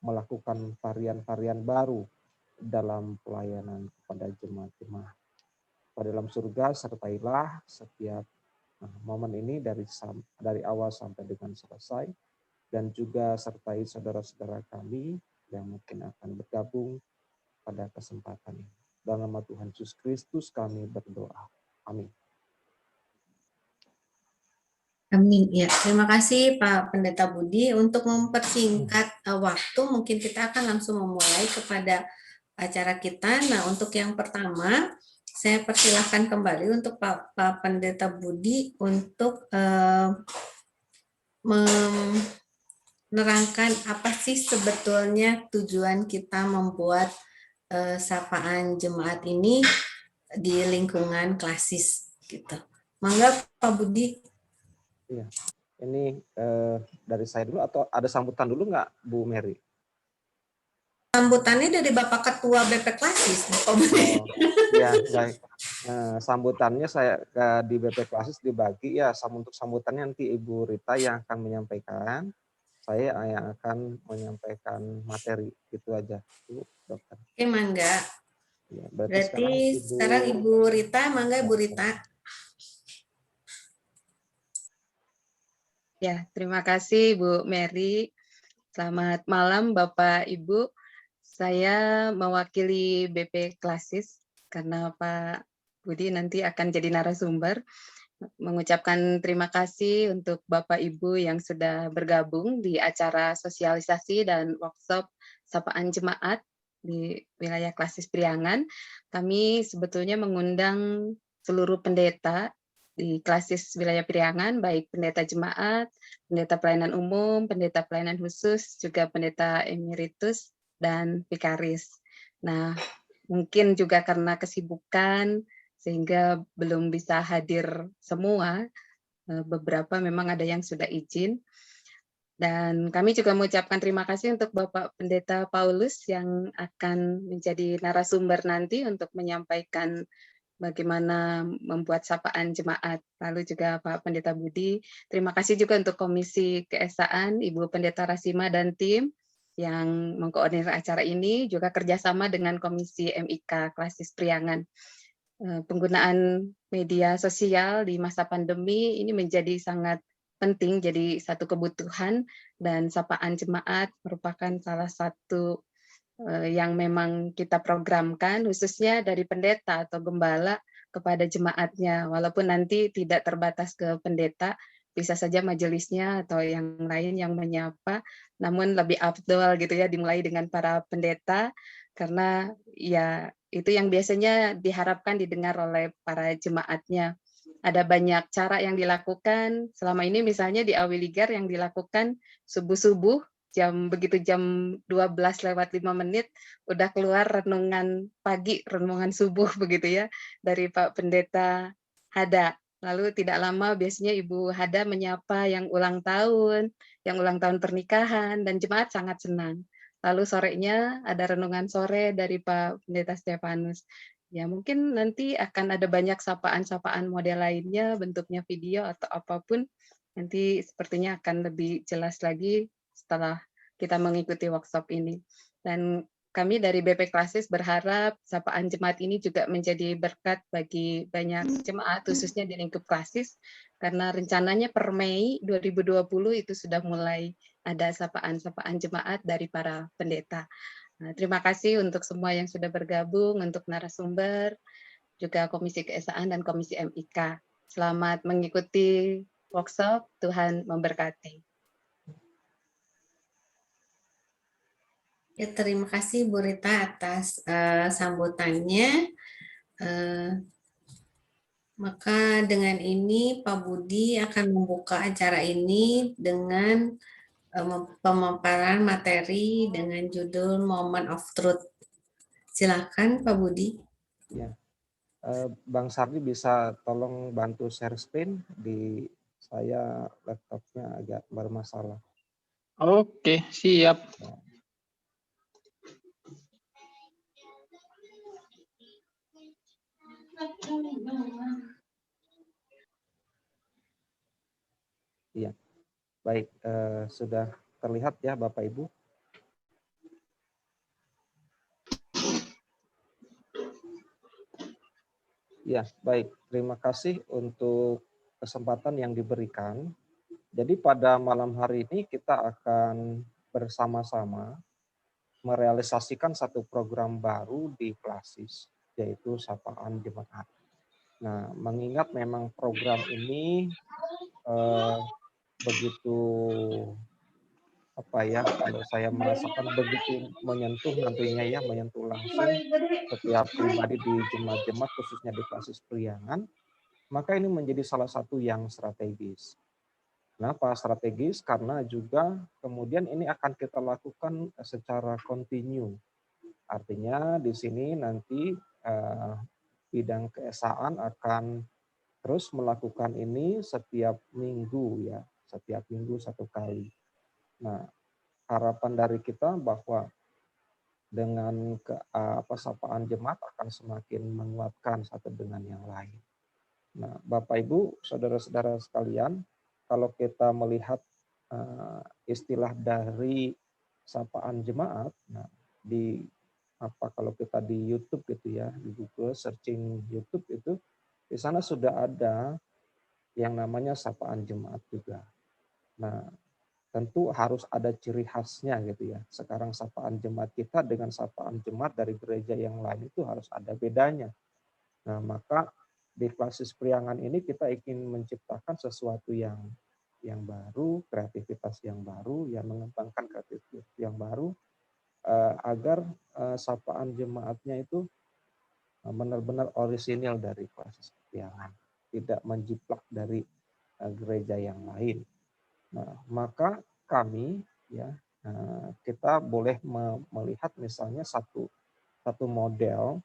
melakukan varian-varian baru dalam pelayanan kepada jemaat-jemaat. Pada dalam surga, sertailah setiap momen ini dari awal sampai dengan selesai, dan juga sertai saudara-saudara kami yang mungkin akan bergabung pada kesempatan ini. Dalam nama Tuhan Yesus Kristus kami berdoa. Amin. Amin. Ya, terima kasih Pak Pendeta Budi. Untuk mempersingkat waktu, mungkin kita akan langsung memulai kepada acara kita. Nah, untuk yang pertama, saya persilahkan kembali untuk Pak Pendeta Budi untuk menerangkan apa sih sebetulnya tujuan kita membuat sapaan jemaat ini di lingkungan klasis gitu. Mangga Pak Budi. Iya. Ini dari saya dulu atau ada sambutan dulu nggak, Bu Mary? Sambutannya dari Bapak Ketua BP Klasis. Oh, ya baik. Sambutannya saya di BP Klasis dibagi ya. Untuk sambutannya nanti Ibu Rita yang akan menyampaikan, saya yang akan menyampaikan materi. Gitu aja, Bu Dokter. Oke, mangga. Ya, berarti sekarang Ibu Rita, mangga Ibu Rita. Ya, terima kasih Bu Mary. Selamat malam Bapak Ibu. Saya mewakili BP Klasis karena Pak Budi nanti akan jadi narasumber. Mengucapkan terima kasih untuk Bapak Ibu yang sudah bergabung di acara sosialisasi dan workshop sapaan jemaat di wilayah Klasis Priangan. Kami sebetulnya mengundang seluruh pendeta di Klasis wilayah Priangan, baik pendeta jemaat, pendeta pelayanan umum, pendeta pelayanan khusus, juga pendeta emeritus, dan vikaris. Nah, mungkin juga karena kesibukan, sehingga belum bisa hadir semua, beberapa memang ada yang sudah izin. Dan kami juga mengucapkan terima kasih untuk Bapak Pendeta Paulus yang akan menjadi narasumber nanti untuk menyampaikan bagaimana membuat sapaan jemaat. Lalu juga Pak Pendeta Budi, terima kasih juga untuk Komisi Keesaan, Ibu Pendeta Rasima dan tim yang mengkoordinir acara ini, juga kerjasama dengan Komisi MIK Klasis Priangan. Penggunaan media sosial di masa pandemi ini menjadi sangat penting, jadi satu kebutuhan, dan sapaan jemaat merupakan salah satu yang memang kita programkan, khususnya dari pendeta atau gembala kepada jemaatnya, walaupun nanti tidak terbatas ke pendeta, bisa saja majelisnya atau yang lain yang menyapa, namun lebih afdol gitu ya, dimulai dengan para pendeta, karena ya itu yang biasanya diharapkan didengar oleh para jemaatnya. Ada banyak cara yang dilakukan, selama ini misalnya di Awiligar yang dilakukan subuh-subuh, begitu jam 12:05 udah keluar renungan pagi, renungan subuh begitu ya dari Pak Pendeta Hada. Lalu tidak lama biasanya Ibu Hada menyapa yang ulang tahun pernikahan, dan jemaat sangat senang. Lalu sorenya ada renungan sore dari Pak Pendeta Stefanus. Ya mungkin nanti akan ada banyak sapaan-sapaan model lainnya, bentuknya video atau apapun. Nanti sepertinya akan lebih jelas lagi setelah kita mengikuti workshop ini. Dan kami dari BP Klasis berharap sapaan jemaat ini juga menjadi berkat bagi banyak jemaat, khususnya di lingkup Klasis, karena rencananya per Mei 2020 itu sudah mulai ada sapaan-sapaan jemaat dari para pendeta. Nah, terima kasih untuk semua yang sudah bergabung, untuk narasumber, juga Komisi Keesaan dan Komisi MIK. Selamat mengikuti workshop, Tuhan memberkati. Ya, terima kasih Bu Rita atas sambutannya. Maka dengan ini Pak Budi akan membuka acara ini dengan pemaparan materi dengan judul Moment of Truth. Silakan Pak Budi. Ya. Bang Sardi bisa tolong bantu share screen, di saya laptopnya agak bermasalah. Oke, siap. Iya, baik, sudah terlihat ya Bapak Ibu. Ya, baik. Terima kasih untuk kesempatan yang diberikan. Jadi pada malam hari ini kita akan bersama-sama merealisasikan satu program baru di Klasis, yaitu Sapaan Jemaat. Nah, mengingat memang program ini eh, begitu apa ya, kalau saya merasakan begitu menyentuh nantinya ya, menyentuh langsung setiap pribadi di jemaat-jemaat khususnya di Klasis Priangan, maka ini menjadi salah satu yang strategis. Kenapa strategis? Karena juga kemudian ini akan kita lakukan secara kontinu. Artinya di sini nanti bidang keesaan akan terus melakukan ini setiap minggu ya, setiap minggu satu kali. Nah, harapan dari kita bahwa dengan sapaan jemaat akan semakin menguatkan satu dengan yang lain. Nah, Bapak Ibu, saudara-saudara sekalian, kalau kita melihat istilah dari sapaan jemaat, nah di kalau kita di YouTube gitu ya, di Google searching YouTube itu di sana sudah ada yang namanya sapaan jemaat juga. Nah, tentu harus ada ciri khasnya gitu ya. Sekarang sapaan jemaat kita dengan sapaan jemaat dari gereja yang lain itu harus ada bedanya. Nah, maka di Klasis Priangan ini kita ingin menciptakan sesuatu yang baru, kreativitas yang baru, yang mengembangkan kreativitas yang baru, agar sapaan jemaatnya itu benar-benar orisinil dari Klasis Priangan, tidak menjiplak dari gereja yang lain. Nah, maka kami ya kita boleh melihat misalnya satu model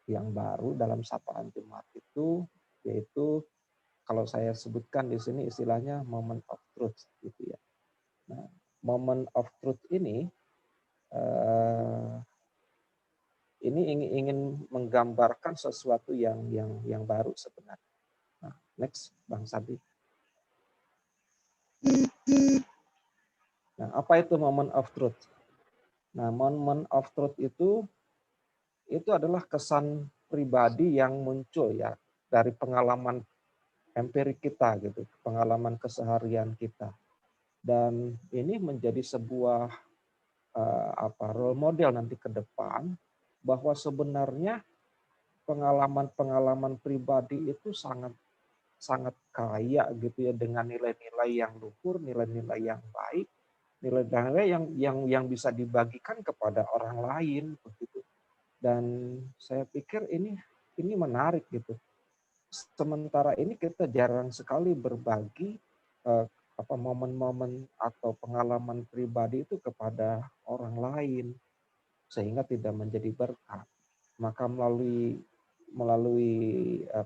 yang baru dalam sapaan jemaat itu, yaitu kalau saya sebutkan di sini istilahnya moment of truth gitu ya. Nah, moment of truth ini ingin menggambarkan sesuatu yang baru sebenarnya. Nah, next Bang Sadi. Nah, apa itu moment of truth? Nah, moment of truth itu adalah kesan pribadi yang muncul ya dari pengalaman empirik kita gitu, pengalaman keseharian kita. Dan ini menjadi sebuah role model nanti ke depan bahwa sebenarnya pengalaman-pengalaman pribadi itu sangat kaya gitu ya, dengan nilai-nilai yang luhur, nilai-nilai yang baik, nilai-nilai yang bisa dibagikan kepada orang lain begitu. Dan saya pikir ini menarik gitu. Sementara ini kita jarang sekali berbagi momen-momen atau pengalaman pribadi itu kepada orang lain sehingga tidak menjadi berkat. Maka melalui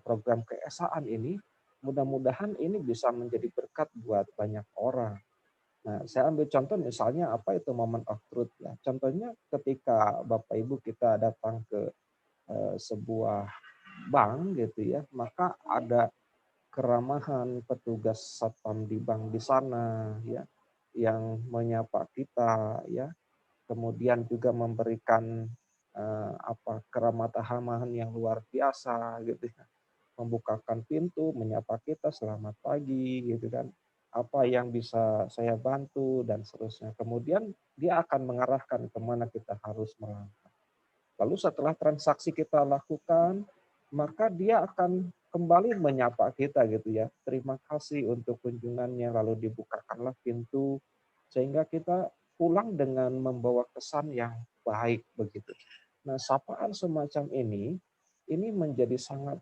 program keesaan ini, mudah-mudahan ini bisa menjadi berkat buat banyak orang. Nah, saya ambil contoh misalnya apa itu moment of truth ya. Contohnya ketika Bapak Ibu kita datang ke sebuah bank gitu ya, maka ada keramahan petugas satpam di bank di sana ya, yang menyapa kita ya, kemudian juga memberikan keramah tamahan yang luar biasa gitu ya, membukakan pintu, menyapa kita selamat pagi gitu kan, apa yang bisa saya bantu dan seterusnya. Kemudian dia akan mengarahkan kemana kita harus melangkah. Lalu setelah transaksi kita lakukan, maka dia akan kembali menyapa kita gitu ya. Terima kasih untuk kunjungannya, lalu dibukakanlah pintu sehingga kita pulang dengan membawa kesan yang baik begitu. Nah, sapaan semacam ini menjadi sangat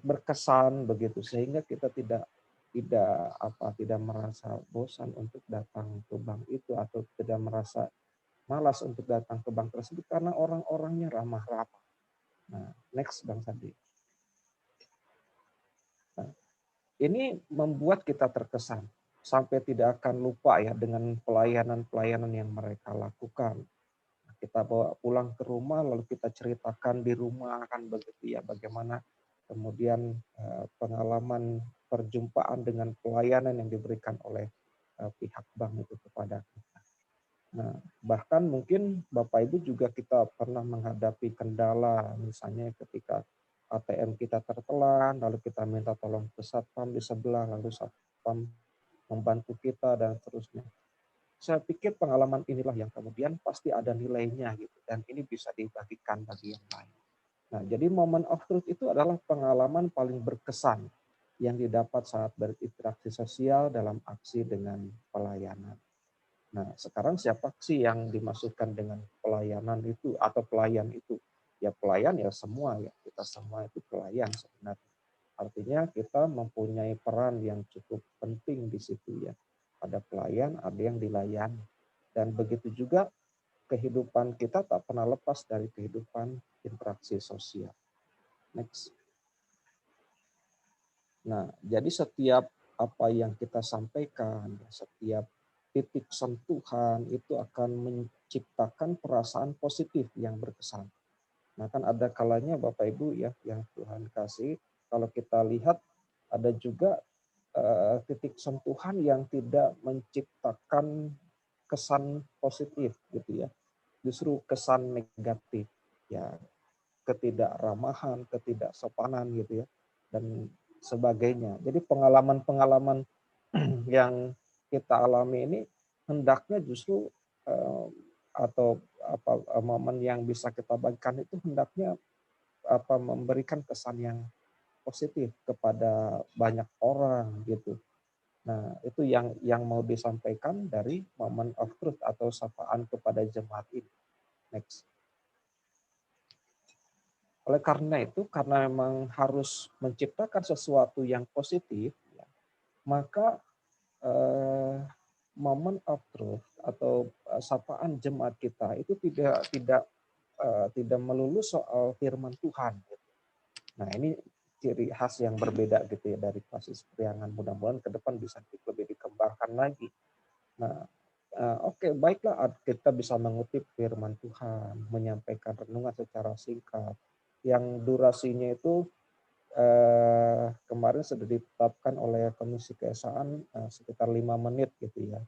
berkesan begitu sehingga kita tidak merasa bosan untuk datang ke bank itu atau tidak merasa malas untuk datang ke bank tersebut karena orang-orangnya ramah-ramah. Nah, next Bang Sandi. Nah, ini membuat kita terkesan sampai tidak akan lupa ya dengan pelayanan-pelayanan yang mereka lakukan. Nah, kita bawa pulang ke rumah lalu kita ceritakan di rumah kan begitu ya, bagaimana kemudian pengalaman perjumpaan dengan pelayanan yang diberikan oleh pihak bank itu kepada kita. Nah, bahkan mungkin Bapak Ibu juga kita pernah menghadapi kendala misalnya ketika ATM kita tertelan, lalu kita minta tolong ke satpam di sebelah, lalu satpam membantu kita dan seterusnya. Saya pikir pengalaman inilah yang kemudian pasti ada nilainya gitu, dan ini bisa dibagikan bagi yang lain. Nah, jadi moment of truth itu adalah pengalaman paling berkesan yang didapat saat berinteraksi sosial dalam aksi dengan pelayanan. Nah, sekarang siapa sih yang dimasukkan dengan pelayanan itu atau pelayan itu? Ya pelayan ya semua ya, kita semua itu pelayan sebenarnya. Artinya kita mempunyai peran yang cukup penting di situ ya. Ada pelayan, ada yang dilayani. Dan begitu juga kehidupan kita tak pernah lepas dari kehidupan interaksi sosial. Next. Nah, jadi setiap apa yang kita sampaikan, setiap titik sentuhan itu akan menciptakan perasaan positif yang berkesan. Nah, kan ada kalanya Bapak Ibu ya yang Tuhan kasih, kalau kita lihat ada juga titik sentuhan yang tidak menciptakan kesan positif gitu ya. Justru kesan negatif ya, ketidakramahan, ketidaksopanan gitu ya dan sebagainya. Jadi pengalaman-pengalaman yang kita alami ini hendaknya justru atau momen yang bisa kita bagikan itu hendaknya memberikan kesan yang positif kepada banyak orang gitu. Nah, itu yang mau disampaikan dari moment of truth atau sapaan kepada jemaat ini. Next. Oleh karena itu, karena memang harus menciptakan sesuatu yang positif, ya, maka moment of truth atau sapaan jemaat kita itu tidak melulu soal firman Tuhan. Nah, ini ciri khas yang berbeda gitu ya dari kasus Priangan. Mudah-mudahan ke depan bisa lebih dikembangkan lagi. Nah, oke, baiklah kita bisa mengutip firman Tuhan, menyampaikan renungan secara singkat, yang durasinya itu kemarin sudah ditetapkan oleh Komisi Keesaan sekitar 5 menit gitu ya,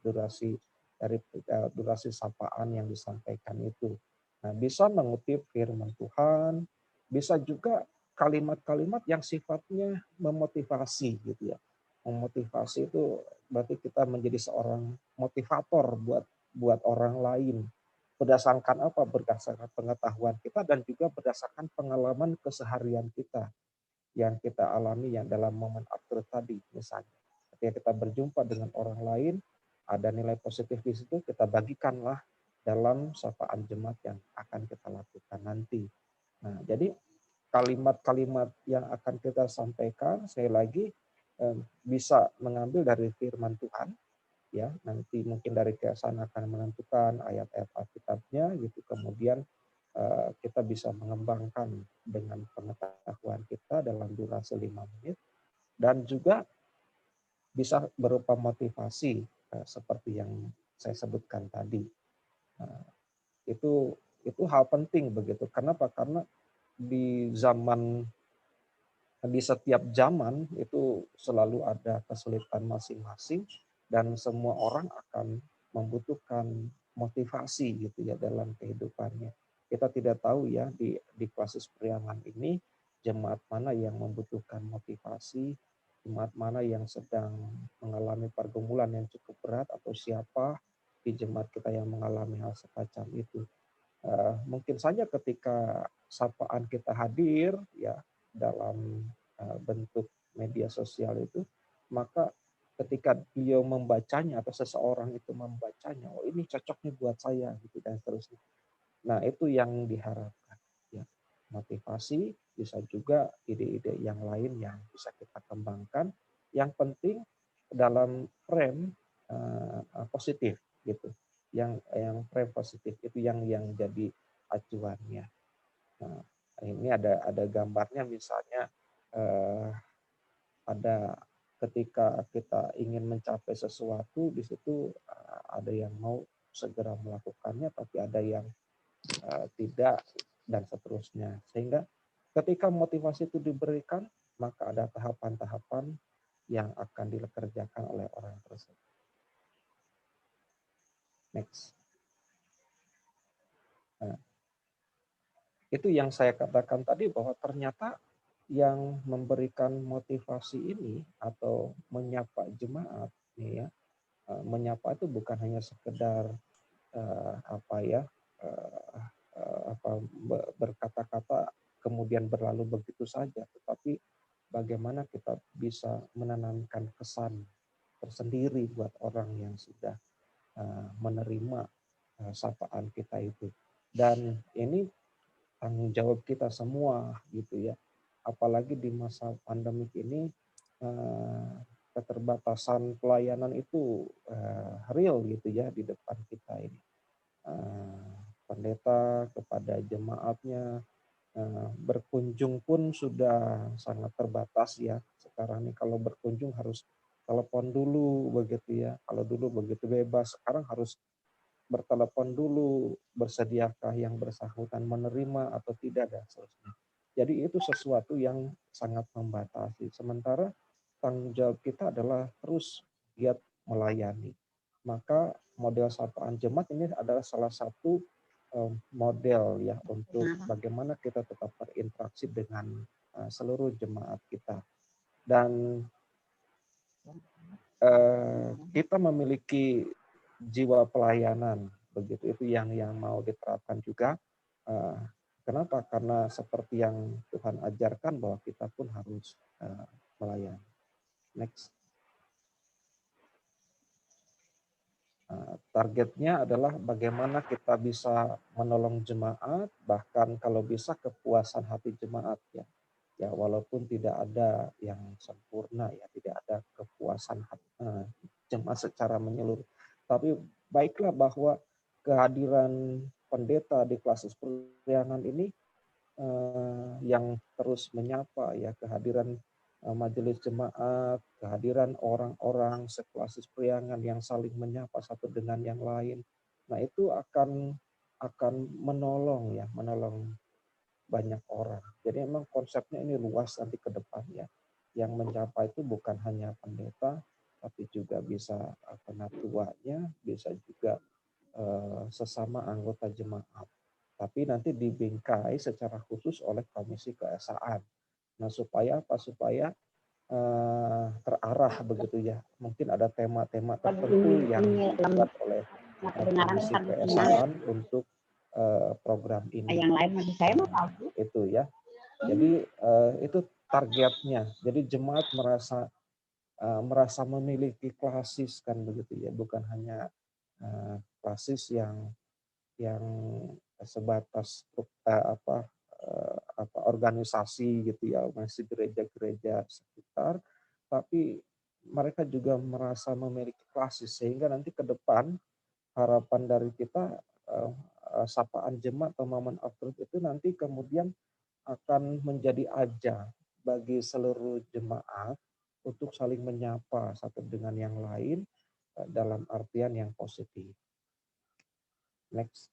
durasi sapaan yang disampaikan itu. Nah, bisa mengutip firman Tuhan, bisa juga kalimat-kalimat yang sifatnya memotivasi gitu ya. Memotivasi itu berarti kita menjadi seorang motivator buat orang lain. Berdasarkan apa? Berdasarkan pengetahuan kita dan juga berdasarkan pengalaman keseharian kita yang kita alami yang dalam momen after tadi misalnya. Ketika kita berjumpa dengan orang lain, ada nilai positif di situ, kita bagikanlah dalam sapaan jemaat yang akan kita lakukan nanti. Nah, jadi kalimat-kalimat yang akan kita sampaikan, sekali lagi bisa mengambil dari firman Tuhan, ya nanti mungkin dari Keesaan akan menentukan ayat-ayat Alkitabnya gitu, kemudian kita bisa mengembangkan dengan pengetahuan kita dalam durasi 5 menit dan juga bisa berupa motivasi seperti yang saya sebutkan tadi. Itu hal penting begitu. Kenapa? Karena di setiap zaman itu selalu ada kesulitan masing-masing dan semua orang akan membutuhkan motivasi gitu ya dalam kehidupannya. Kita tidak tahu ya di Klasis Priangan ini jemaat mana yang membutuhkan motivasi, jemaat mana yang sedang mengalami pergumulan yang cukup berat atau siapa di jemaat kita yang mengalami hal semacam itu. Mungkin saja ketika sapaan kita hadir ya dalam bentuk media sosial itu, maka ketika beliau membacanya atau seseorang itu membacanya, oh ini cocok nih buat saya gitu dan seterusnya. Nah, itu yang diharapkan ya. Motivasi, bisa juga ide-ide yang lain yang bisa kita kembangkan. Yang penting dalam frame positif gitu. Yang frame positif itu yang jadi acuannya. Nah, ini ada gambarnya misalnya ada ketika kita ingin mencapai sesuatu di situ ada yang mau segera melakukannya tapi ada yang tidak dan seterusnya. Sehingga ketika motivasi itu diberikan maka ada tahapan-tahapan yang akan dikerjakan oleh orang tersebut. Next. Nah, itu yang saya katakan tadi bahwa ternyata yang memberikan motivasi ini atau menyapa jemaat nih ya, menyapa itu bukan hanya sekedar apa ya berkata-kata kemudian berlalu begitu saja, tetapi bagaimana kita bisa menanamkan kesan tersendiri buat orang yang sudah menerima sapaan kita itu. Dan ini tanggung jawab kita semua gitu ya. Apalagi di masa pandemik ini keterbatasan pelayanan itu real gitu ya di depan kita ini. Pendeta kepada jemaatnya berkunjung pun sudah sangat terbatas ya. Sekarang nih kalau berkunjung harus telepon dulu begitu ya. Kalau dulu begitu bebas, sekarang harus bertelepon dulu, bersediakah yang bersangkutan menerima atau tidak dan seterusnya. Jadi itu sesuatu yang sangat membatasi. Sementara tanggung jawab kita adalah terus giat melayani. Maka model sapaan jemaat ini adalah salah satu model ya untuk bagaimana kita tetap berinteraksi dengan seluruh jemaat kita. Dan kita memiliki jiwa pelayanan begitu, itu yang mau diterapkan juga. Kenapa? Karena seperti yang Tuhan ajarkan bahwa kita pun harus melayani. Next. Targetnya adalah bagaimana kita bisa menolong jemaat, bahkan kalau bisa kepuasan hati jemaat ya. Ya walaupun tidak ada yang sempurna ya, tidak ada kepuasan hati jemaat secara menyeluruh. Tapi baiklah bahwa kehadiran pendeta di Klasis Priangan ini yang terus menyapa ya, kehadiran majelis jemaat, kehadiran orang-orang seklasis Priangan yang saling menyapa satu dengan yang lain. Nah, itu akan menolong ya, menolong banyak orang. Jadi memang konsepnya ini luas nanti ke depan ya. Yang menyapa itu bukan hanya pendeta, tapi juga bisa penatuanya, bisa juga sesama anggota jemaat. Tapi nanti dibingkai secara khusus oleh Komisi Keesaan. Nah, supaya apa? Supaya terarah begitu ya. Mungkin ada tema-tema tertentu yang dibuat oleh Komisi Keesaan untuk program ini. Yang lain masih saya mau tahu. Itu ya. Jadi itu targetnya. Jadi jemaat merasa memiliki klasis kan begitu ya, bukan hanya klasis yang sebatas organisasi gitu ya, masih gereja-gereja sekitar, tapi mereka juga merasa memiliki klasis sehingga nanti ke depan harapan dari kita sapaan jemaat atau Moment of Truth itu nanti kemudian akan menjadi ajang bagi seluruh jemaat untuk saling menyapa satu dengan yang lain dalam artian yang positif. Next.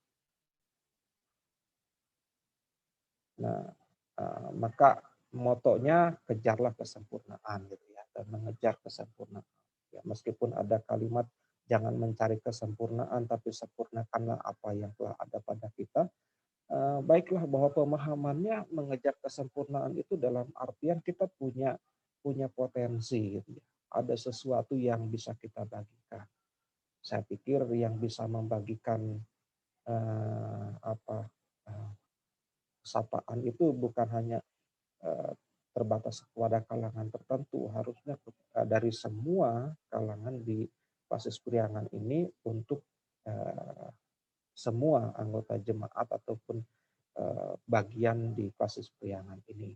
Nah, maka motonya kejarlah kesempurnaan gitu ya, dan mengejar kesempurnaan. Ya, meskipun ada kalimat jangan mencari kesempurnaan, tapi sempurnakanlah apa yang telah ada pada kita. Baiklah bahwa pemahamannya mengejar kesempurnaan itu dalam artian kita punya potensi gitu ya. Ada sesuatu yang bisa kita bagikan. Saya pikir yang bisa membagikan sapaan itu bukan hanya terbatas kepada kalangan tertentu, harusnya dari semua kalangan di Klasis Priangan ini untuk semua anggota jemaat ataupun bagian di Klasis Priangan ini.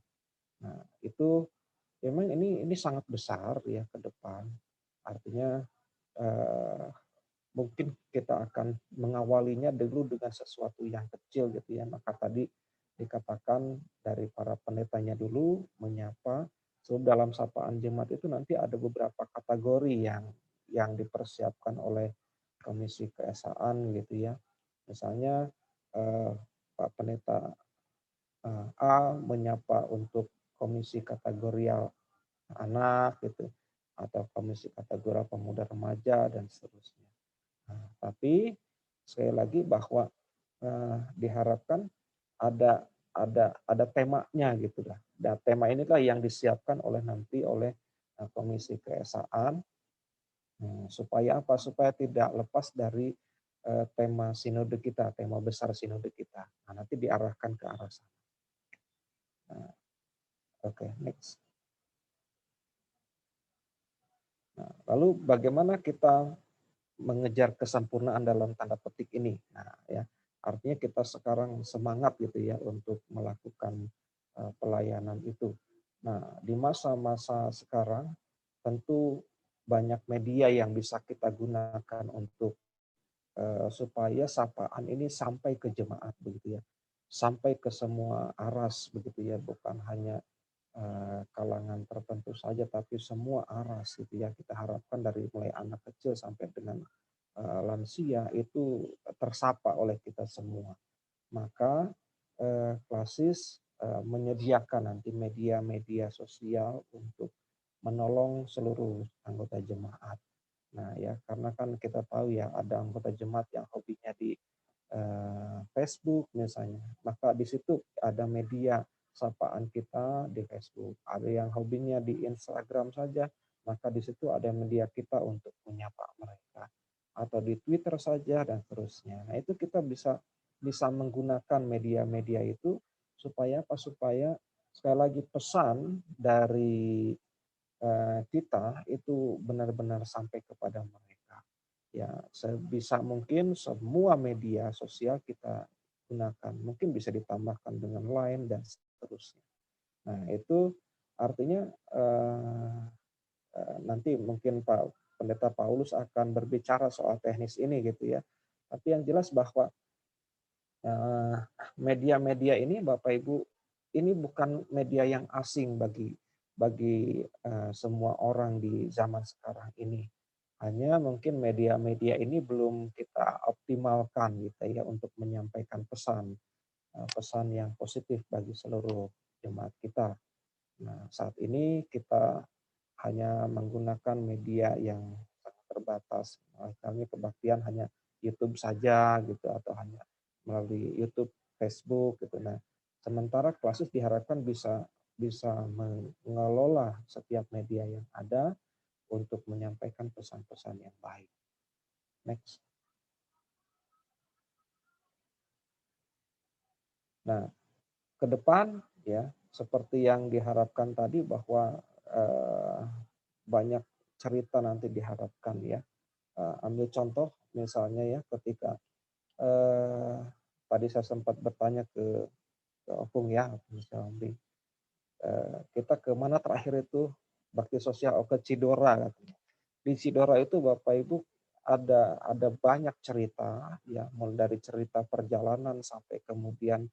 Nah, itu memang ini sangat besar ya ke depan. Artinya mungkin kita akan mengawalinya dulu dengan sesuatu yang kecil gitu ya. Maka tadi dikatakan dari para pendetanya dulu menyapa. So, dalam sapaan jemaat itu nanti ada beberapa kategori yang dipersiapkan oleh Komisi Keesaan gitu ya. Misalnya Pak Pendeta A menyapa untuk komisi kategorial anak gitu, atau komisi kategorial pemuda remaja dan seterusnya. Nah, tapi sekali lagi bahwa diharapkan ada temanya gitu lah. Dan tema inilah yang disiapkan nanti oleh Komisi Keesaan, supaya apa? Supaya tidak lepas dari tema sinode kita, tema besar sinode kita. Nah, nanti diarahkan ke arah sana. Nah, oke, next. Nah, lalu bagaimana kita mengejar kesempurnaan dalam tanda petik ini? Nah, ya, artinya kita sekarang semangat gitu ya untuk melakukan pelayanan itu. Nah, di masa-masa sekarang tentu banyak media yang bisa kita gunakan untuk supaya sapaan ini sampai ke jemaat begitu ya, sampai ke semua aras begitu ya, bukan hanya kalangan tertentu saja, tapi semua aras gitu ya. Kita harapkan dari mulai anak kecil sampai dengan lansia itu tersapa oleh kita semua. Maka Klasis menyediakan nanti media-media sosial untuk menolong seluruh anggota jemaat. Nah ya, karena kan kita tahu ya ada anggota jemaat yang hobinya di Facebook misalnya, maka di situ ada media sapaan kita di Facebook. Ada yang hobinya di Instagram saja, maka di situ ada media kita untuk menyapa mereka. Atau di Twitter saja dan seterusnya. Nah itu kita bisa menggunakan media-media itu supaya apa? Supaya sekali lagi pesan dari kita itu benar-benar sampai kepada mereka. Ya, sebisa mungkin semua media sosial kita gunakan. Mungkin bisa ditambahkan dengan Line dan seterusnya. Nah, itu artinya nanti mungkin Pak Pendeta Paulus akan berbicara soal teknis ini gitu ya. Tapi yang jelas bahwa media-media ini Bapak Ibu ini bukan media yang asing bagi semua orang di zaman sekarang ini. Hanya mungkin media-media ini belum kita optimalkan gitu ya untuk menyampaikan pesan yang positif bagi seluruh jemaat kita. Nah, saat ini kita hanya menggunakan media yang sangat terbatas. Kami kebaktian hanya YouTube saja gitu atau hanya melalui YouTube, Facebook gitu. Nah, sementara Klasis diharapkan bisa mengelola setiap media yang ada untuk menyampaikan pesan-pesan yang baik. Next. Nah, ke depan ya seperti yang diharapkan tadi bahwa banyak cerita nanti diharapkan ya. Ambil contoh misalnya ya ketika tadi saya sempat bertanya ke Opung ya, kita kemana terakhir itu bakti sosial ke Cidora katanya. Di Cidora itu Bapak Ibu ada banyak cerita ya, mulai dari cerita perjalanan sampai kemudian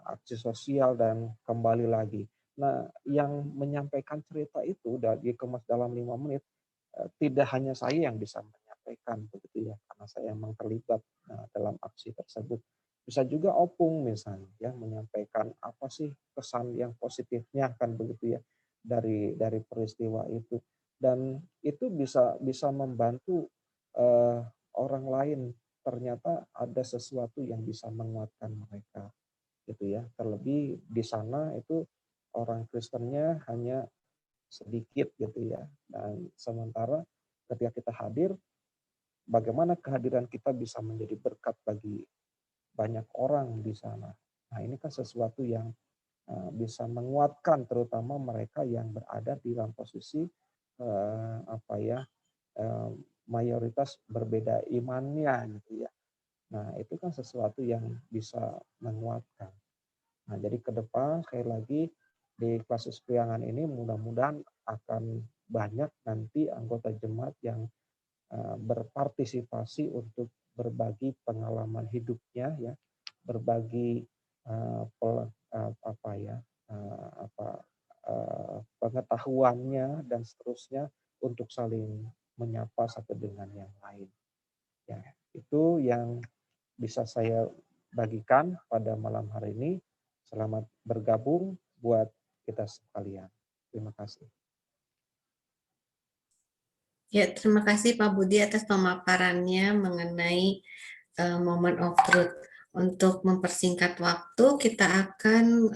aksi sosial dan kembali lagi. Nah, yang menyampaikan cerita itu dikemas dalam 5 menit tidak hanya saya yang bisa menyampaikan begitu ya, karena saya memang terlibat dalam aksi tersebut. Bisa juga Opung misalnya ya menyampaikan apa sih kesan yang positifnya kan begitu ya dari peristiwa itu, dan itu bisa membantu orang lain, ternyata ada sesuatu yang bisa menguatkan mereka gitu ya. Terlebih di sana itu orang Kristennya hanya sedikit gitu ya, dan sementara ketika kita hadir, bagaimana kehadiran kita bisa menjadi berkat bagi banyak orang di sana. Nah, ini kan sesuatu yang bisa menguatkan terutama mereka yang berada di dalam posisi mayoritas berbeda imannya gitu ya. Nah, itu kan sesuatu yang bisa menguatkan. Nah, jadi ke depan sekali lagi di Klasis Priangan ini mudah-mudahan akan banyak nanti anggota jemaat yang berpartisipasi untuk berbagi pengalaman hidupnya ya, berbagi pengetahuannya dan seterusnya untuk saling menyapa satu dengan yang lain. Ya, itu yang bisa saya bagikan pada malam hari ini. Selamat bergabung buat kita sekalian. Terima kasih. Ya, terima kasih Pak Budi atas pemaparannya mengenai Moment of Truth. Untuk mempersingkat waktu, kita akan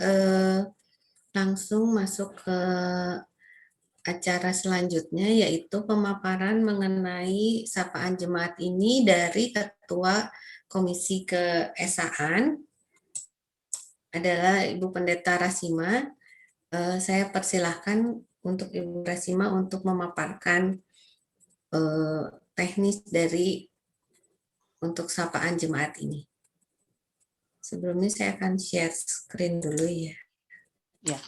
langsung masuk ke acara selanjutnya, yaitu pemaparan mengenai sapaan jemaat ini dari Ketua Komisi Keesaan adalah Ibu Pendeta Rasima. Saya persilahkan untuk Ibu Rasima untuk memaparkan teknis dari untuk sapaan jemaat ini. Sebelumnya saya akan share screen dulu ya. Ya.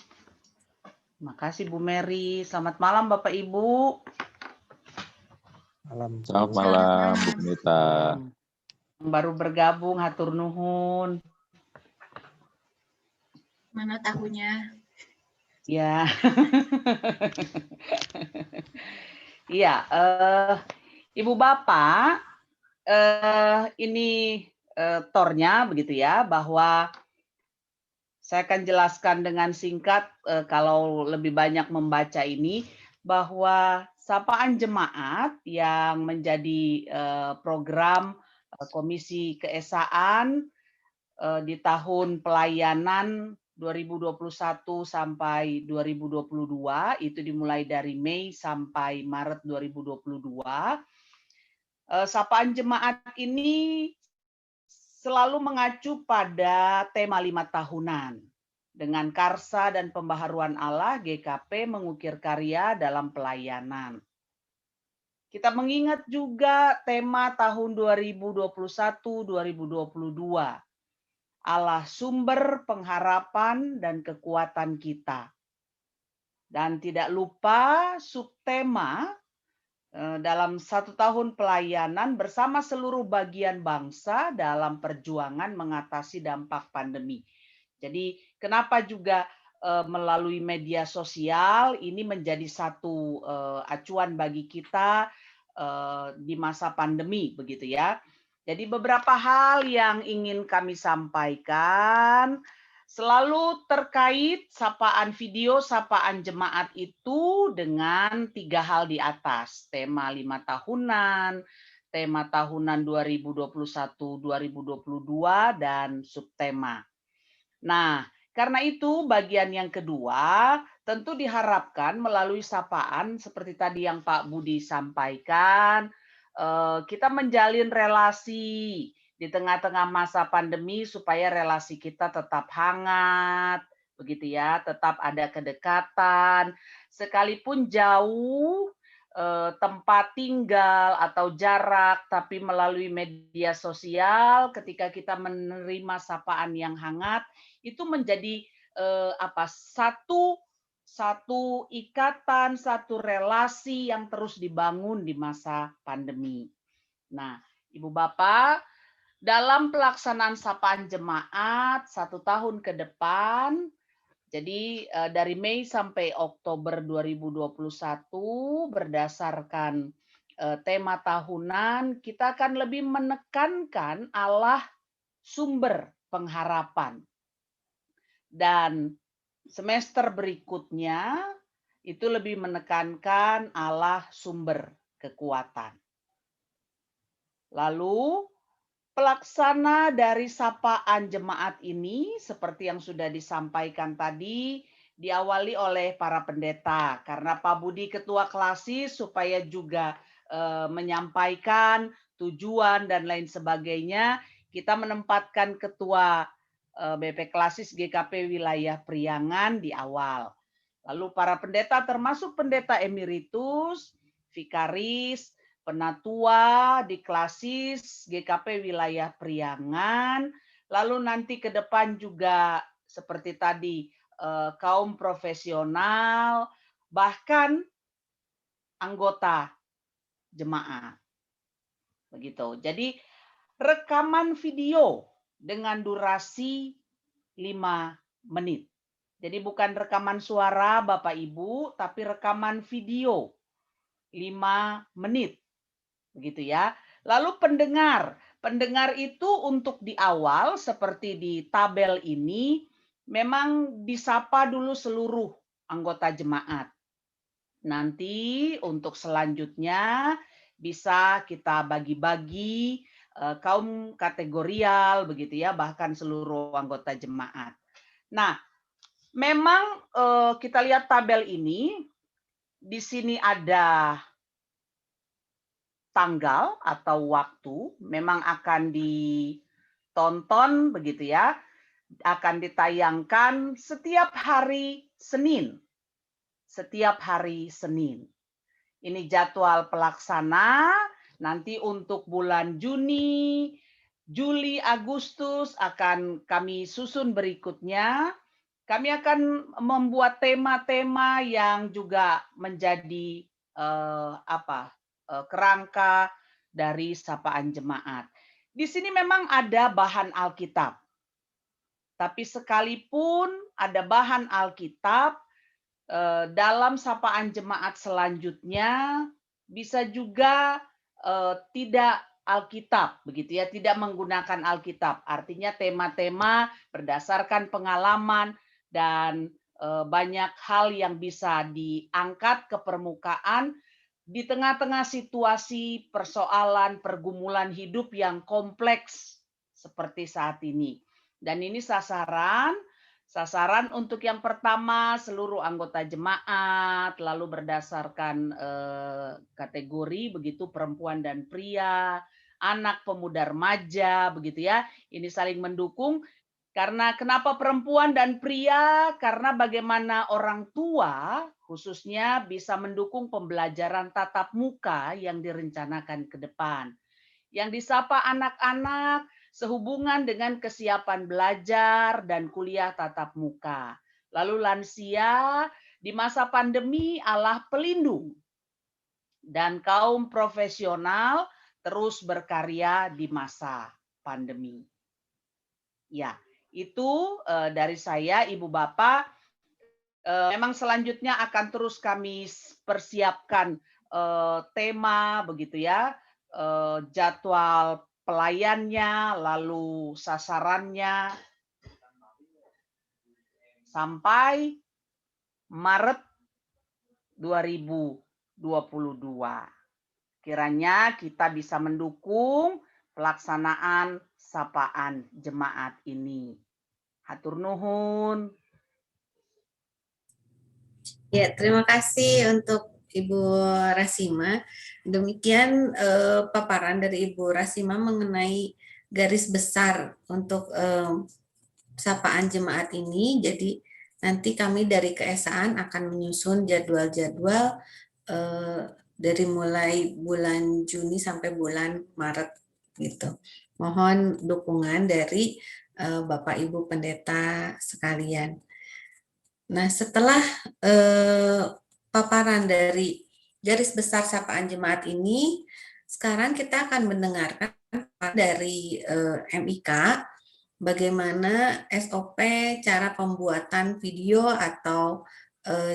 Terima kasih Bu Mary. Selamat malam Bapak Ibu. Malam. Selamat malam Bu Pendeta. Baru bergabung, hatur nuhun. Mana tahunya? Ya. Iya, Ibu Bapak, ini tornya begitu ya, bahwa saya akan jelaskan dengan singkat kalau lebih banyak membaca ini, bahwa sapaan jemaat yang menjadi program Komisi Keesaan di tahun pelayanan 2021 sampai 2022, itu dimulai dari Mei sampai Maret 2022. Sapaan jemaat ini selalu mengacu pada tema 5 tahunan. Dengan karsa dan pembaharuan Allah, GKP mengukir karya dalam pelayanan. Kita mengingat juga tema tahun 2021-2022. Allah sumber pengharapan dan kekuatan kita. Dan tidak lupa subtema dalam 1 tahun pelayanan bersama seluruh bagian bangsa dalam perjuangan mengatasi dampak pandemi. Jadi kenapa juga melalui media sosial ini menjadi satu acuan bagi kita di masa pandemi begitu ya. Jadi beberapa hal yang ingin kami sampaikan selalu terkait sapaan video, sapaan jemaat itu dengan 3 hal di atas. Tema 5 tahunan, tema tahunan 2021-2022, dan subtema. Nah, karena itu bagian yang kedua tentu diharapkan melalui sapaan seperti tadi yang Pak Budi sampaikan, kita menjalin relasi di tengah-tengah masa pandemi supaya relasi kita tetap hangat, begitu ya, tetap ada kedekatan, sekalipun jauh tempat tinggal atau jarak, tapi melalui media sosial ketika kita menerima sapaan yang hangat, itu menjadi satu ikatan, satu relasi yang terus dibangun di masa pandemi. Nah, Ibu Bapak, dalam pelaksanaan sapaan jemaat 1 tahun ke depan, jadi dari Mei sampai Oktober 2021 berdasarkan tema tahunan, kita akan lebih menekankan Allah sumber pengharapan. Dan semester berikutnya itu lebih menekankan Allah sumber kekuatan. Lalu pelaksana dari sapaan jemaat ini seperti yang sudah disampaikan tadi diawali oleh para pendeta karena Pak Budi ketua klasis supaya juga menyampaikan tujuan dan lain sebagainya, kita menempatkan ketua BP klasis GKP wilayah Priangan di awal. Lalu para pendeta termasuk pendeta emeritus, vikaris, penatua di klasis GKP wilayah Priangan, lalu nanti ke depan juga seperti tadi kaum profesional, bahkan anggota jemaat. Begitu. Jadi rekaman video dengan durasi 5 menit. Jadi bukan rekaman suara Bapak Ibu, tapi rekaman video 5 menit. Begitu ya. Lalu pendengar. Pendengar itu untuk di awal seperti di tabel ini memang disapa dulu seluruh anggota jemaat. Nanti untuk selanjutnya bisa kita bagi-bagi kaum kategorial begitu ya, bahkan seluruh anggota jemaat. Nah, Memang kita lihat tabel ini, di sini ada tanggal atau waktu, memang akan ditonton begitu ya, akan ditayangkan setiap hari Senin. Setiap hari Senin. Ini jadwal pelaksana, nanti untuk bulan Juni, Juli, Agustus akan kami susun berikutnya. Kami akan membuat tema-tema yang juga menjadi kerangka dari sapaan jemaat. Di sini memang ada bahan Alkitab. Tapi sekalipun ada bahan Alkitab, dalam sapaan jemaat selanjutnya bisa juga tidak Alkitab, begitu ya, tidak menggunakan Alkitab. Artinya tema-tema berdasarkan pengalaman dan banyak hal yang bisa diangkat ke permukaan di tengah-tengah situasi persoalan pergumulan hidup yang kompleks seperti saat ini. Dan ini sasaran untuk yang pertama seluruh anggota jemaat, lalu berdasarkan kategori begitu perempuan dan pria, anak, pemuda, remaja, begitu ya. Ini saling mendukung. Karena kenapa perempuan dan pria? Karena bagaimana orang tua khususnya bisa mendukung pembelajaran tatap muka yang direncanakan ke depan. Yang disapa anak-anak sehubungan dengan kesiapan belajar dan kuliah tatap muka. Lalu lansia di masa pandemi Allah pelindung. Dan kaum profesional terus berkarya di masa pandemi. Ya, itu dari saya, Ibu Bapak. Memang selanjutnya akan terus kami persiapkan tema begitu ya, jadwal pelayannya, lalu sasarannya sampai Maret 2022. Kiranya kita bisa mendukung pelaksanaan sapaan jemaat ini. Hatur nuhun. Ya, terima kasih untuk Ibu Rasima. Demikian paparan dari Ibu Rasima mengenai garis besar untuk sapaan jemaat ini. Jadi nanti kami dari keesaan akan menyusun jadwal-jadwal dari mulai bulan Juni sampai bulan Maret gitu. Mohon dukungan dari Bapak Ibu Pendeta sekalian. Nah, setelah paparan dari garis besar sapaan jemaat ini, sekarang kita akan mendengarkan dari MIK bagaimana SOP cara pembuatan video atau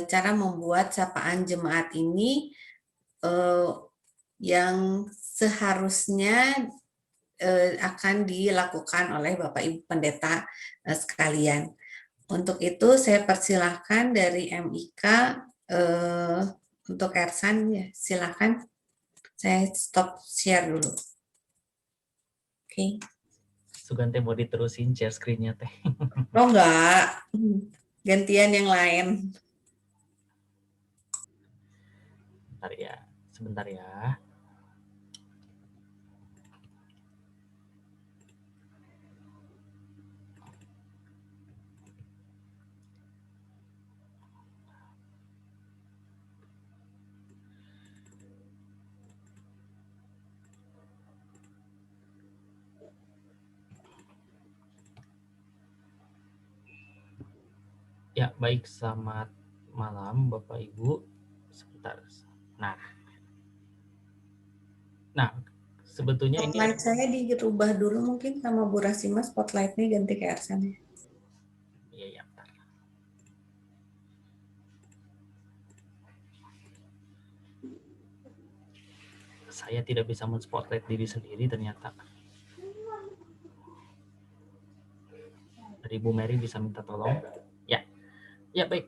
cara membuat sapaan jemaat ini yang seharusnya akan dilakukan oleh Bapak Ibu Pendeta sekalian. Untuk itu saya persilahkan dari MIK untuk Ersan ya, silakan. Saya stop share dulu. Oke. Sugante mau diterusin share screen-nya teh. Oh enggak, gantian yang lain. Sebentar ya. Ya, baik, selamat malam Bapak Ibu. Sebentar. Nah, sebetulnya ini Spotlight saya dirubah dulu mungkin sama Bu Rasima, spotlight-nya ganti ke Ersan ya. Iya, bentar. Saya tidak bisa men-spotlight diri sendiri ternyata. Dari Bu Mary bisa minta tolong. Ya baik.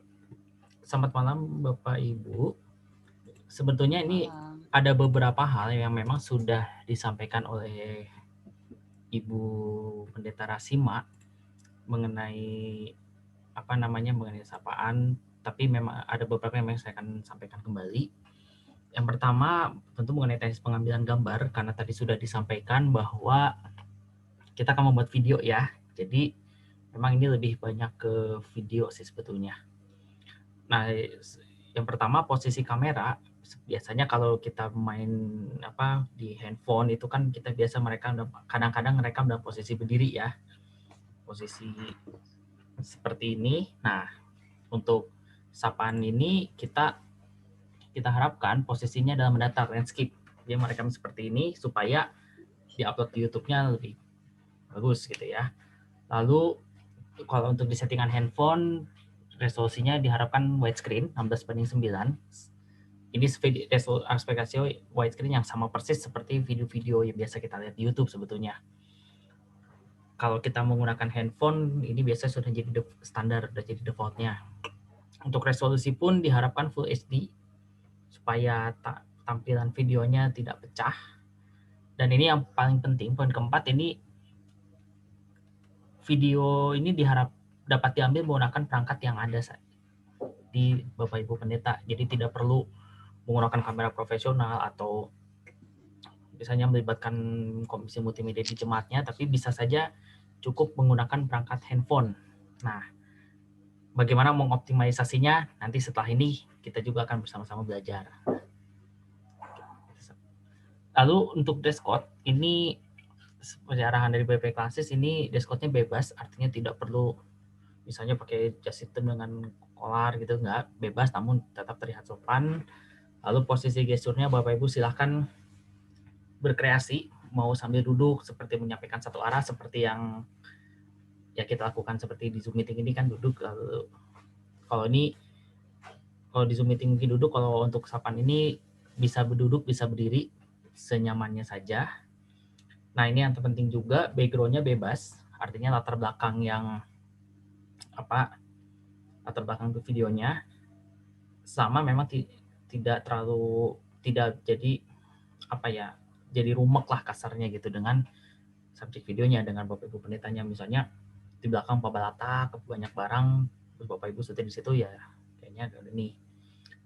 Selamat malam Bapak Ibu. Sebetulnya ini ada beberapa hal yang memang sudah disampaikan oleh Ibu Pendeta Rasima mengenai mengenai sapaan, tapi memang ada beberapa yang saya akan sampaikan kembali. Yang pertama tentu mengenai teknis pengambilan gambar, karena tadi sudah disampaikan bahwa kita akan membuat video ya. Jadi memang ini lebih banyak ke video sih sebetulnya. Nah, yang pertama posisi kamera. Biasanya kalau kita main di handphone itu kan kita biasa kadang-kadang merekam dalam posisi berdiri ya. Posisi seperti ini. Nah, untuk sapaan ini kita harapkan posisinya dalam mendatar landscape. Dia merekam seperti ini supaya diupload di YouTube-nya lebih bagus gitu ya. Lalu kalau untuk di settingan handphone resolusinya diharapkan widescreen 16:9. Ini aspek ratio widescreen yang sama persis seperti video-video yang biasa kita lihat di YouTube sebetulnya. Kalau kita menggunakan handphone, ini biasanya sudah jadi standar, sudah jadi defaultnya. Untuk resolusi pun diharapkan Full HD, supaya tampilan videonya tidak pecah. Dan ini yang paling penting, poin keempat, ini video ini dapat diambil menggunakan perangkat yang ada di Bapak Ibu Pendeta. Jadi tidak perlu menggunakan kamera profesional atau misalnya melibatkan komisi multimedia di jemaatnya, tapi bisa saja cukup menggunakan perangkat handphone. Nah, bagaimana mengoptimalisasinya nanti setelah ini kita juga akan bersama-sama belajar. Lalu untuk dress code ini seperti arahan dari BP Klasis, ini dress code-nya bebas, artinya tidak perlu misalnya pakai jas hitam dengan kolar gitu, enggak, bebas namun tetap terlihat sopan. Lalu posisi gesturnya Bapak Ibu silahkan berkreasi, mau sambil duduk seperti menyampaikan satu arah seperti yang ya kita lakukan seperti di Zoom meeting ini kan duduk. Lalu kalau di Zoom meeting mungkin duduk, kalau untuk sapaan ini bisa berduduk, bisa berdiri, senyamannya saja. Nah, ini yang terpenting juga, background-nya bebas, artinya latar belakang videonya sama, memang tidak jadi rumek lah kasarnya gitu dengan subjek videonya, dengan Bapak Ibu pendetanya. Misalnya di belakang Pak Balata banyak barang, terus Bapak Ibu syuting di situ, ya kayaknya ada ini.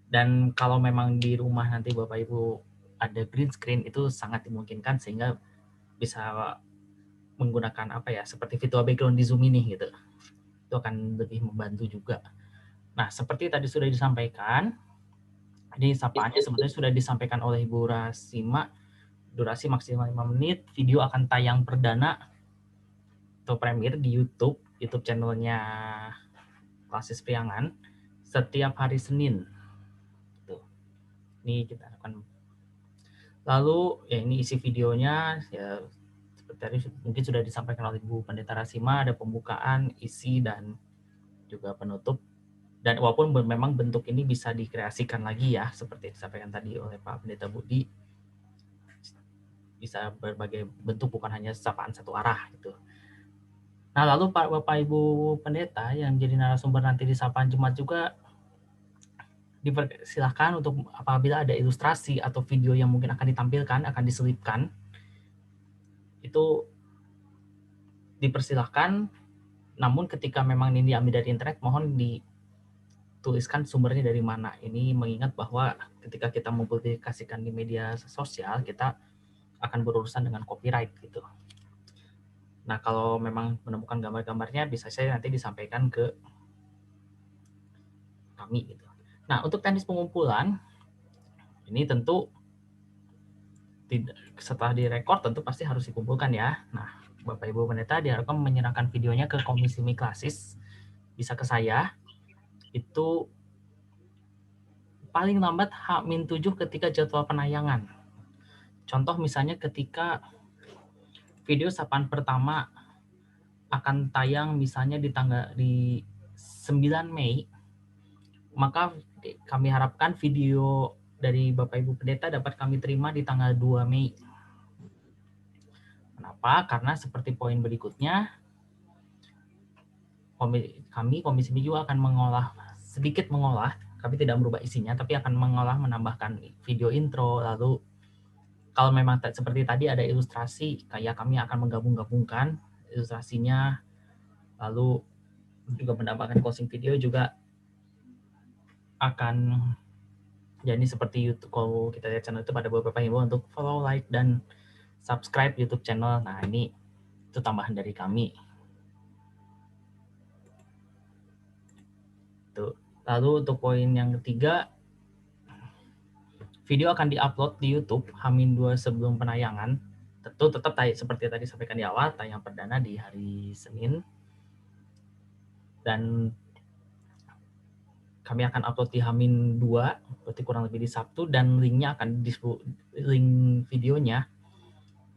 Dan kalau memang di rumah nanti Bapak Ibu ada green screen, itu sangat dimungkinkan sehingga bisa menggunakan seperti virtual background di Zoom ini gitu. Itu akan lebih membantu juga. Nah, seperti tadi sudah disampaikan, ini sapaannya sebetulnya sudah disampaikan oleh Ibu Rasima. Durasi maksimal 5 menit, video akan tayang perdana atau premier di YouTube channelnya Klasis Priangan setiap hari Senin. Tuh. Ini kita akan. Lalu ya ini isi videonya ya seperti tadi mungkin sudah disampaikan oleh Ibu Pendeta Rasima, ada pembukaan, isi dan juga penutup. Dan walaupun memang bentuk ini bisa dikreasikan lagi ya, seperti disampaikan tadi oleh Pak Pendeta Budi, bisa berbagai bentuk, bukan hanya sapaan satu arah gitu. Nah, lalu Bapak Ibu Pendeta yang jadi narasumber nanti di sapaan Jumat juga dipersilahkan untuk apabila ada ilustrasi atau video yang mungkin akan ditampilkan, akan diselipkan, itu dipersilahkan. Namun ketika memang ini diambil dari internet, mohon dituliskan sumbernya dari mana. Ini mengingat bahwa ketika kita mempublikasikan di media sosial, kita akan berurusan dengan copyright gitu. Nah, kalau memang menemukan gambar-gambarnya, bisa saya nanti disampaikan ke kami gitu. Nah, untuk teknis pengumpulan, ini tentu setelah direkord tentu pasti harus dikumpulkan ya. Nah, Bapak Ibu Pendeta diharapkan menyerahkan videonya ke Komisi Klasis, bisa ke saya, itu paling lambat H-7 ketika jadwal penayangan. Contoh misalnya ketika video sapaan pertama akan tayang misalnya di 9 Mei, maka kami harapkan video dari Bapak Ibu Pendeta dapat kami terima di tanggal 2 Mei. Kenapa? Karena seperti poin berikutnya, kami Komisi B juga akan sedikit mengolah, kami tidak merubah isinya, tapi akan menambahkan video intro, lalu kalau memang seperti tadi ada ilustrasi, kayak kami akan menggabung-gabungkan ilustrasinya, lalu juga menambahkan closing video juga akan, ya ini seperti YouTube, kalau kita lihat channel itu ada beberapa himbauan untuk follow, like, dan subscribe YouTube channel. Nah ini itu tambahan dari kami. Tuh. Lalu untuk poin yang ketiga, video akan diupload di YouTube H-2 sebelum penayangan. Tentu tetap seperti tadi sampaikan di awal, tayang perdana di hari Senin. Dan kami akan upload di H-2, berarti kurang lebih di Sabtu, dan link videonya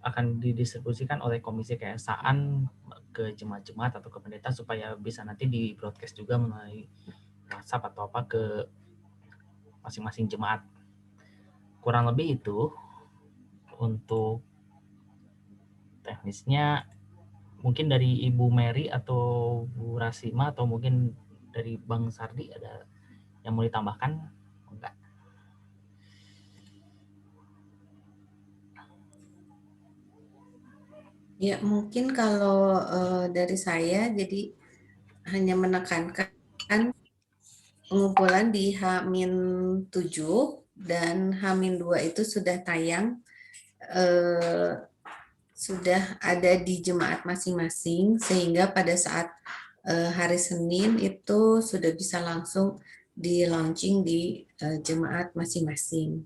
akan didistribusikan oleh Komisi Keesaan ke jemaat-jemaat atau ke pendeta supaya bisa nanti di broadcast juga melalui WhatsApp atau apa ke masing-masing jemaat. Kurang lebih itu untuk teknisnya. Mungkin dari Ibu Mary atau Bu Rasima atau mungkin dari Bang Sardi ada yang mau ditambahkan? Enggak. Ya, mungkin kalau dari saya jadi hanya menekankan pengumpulan di H-7 dan H-2 itu sudah tayang, sudah ada di jemaat masing-masing, sehingga pada saat hari Senin itu sudah bisa langsung di launching di jemaat masing-masing.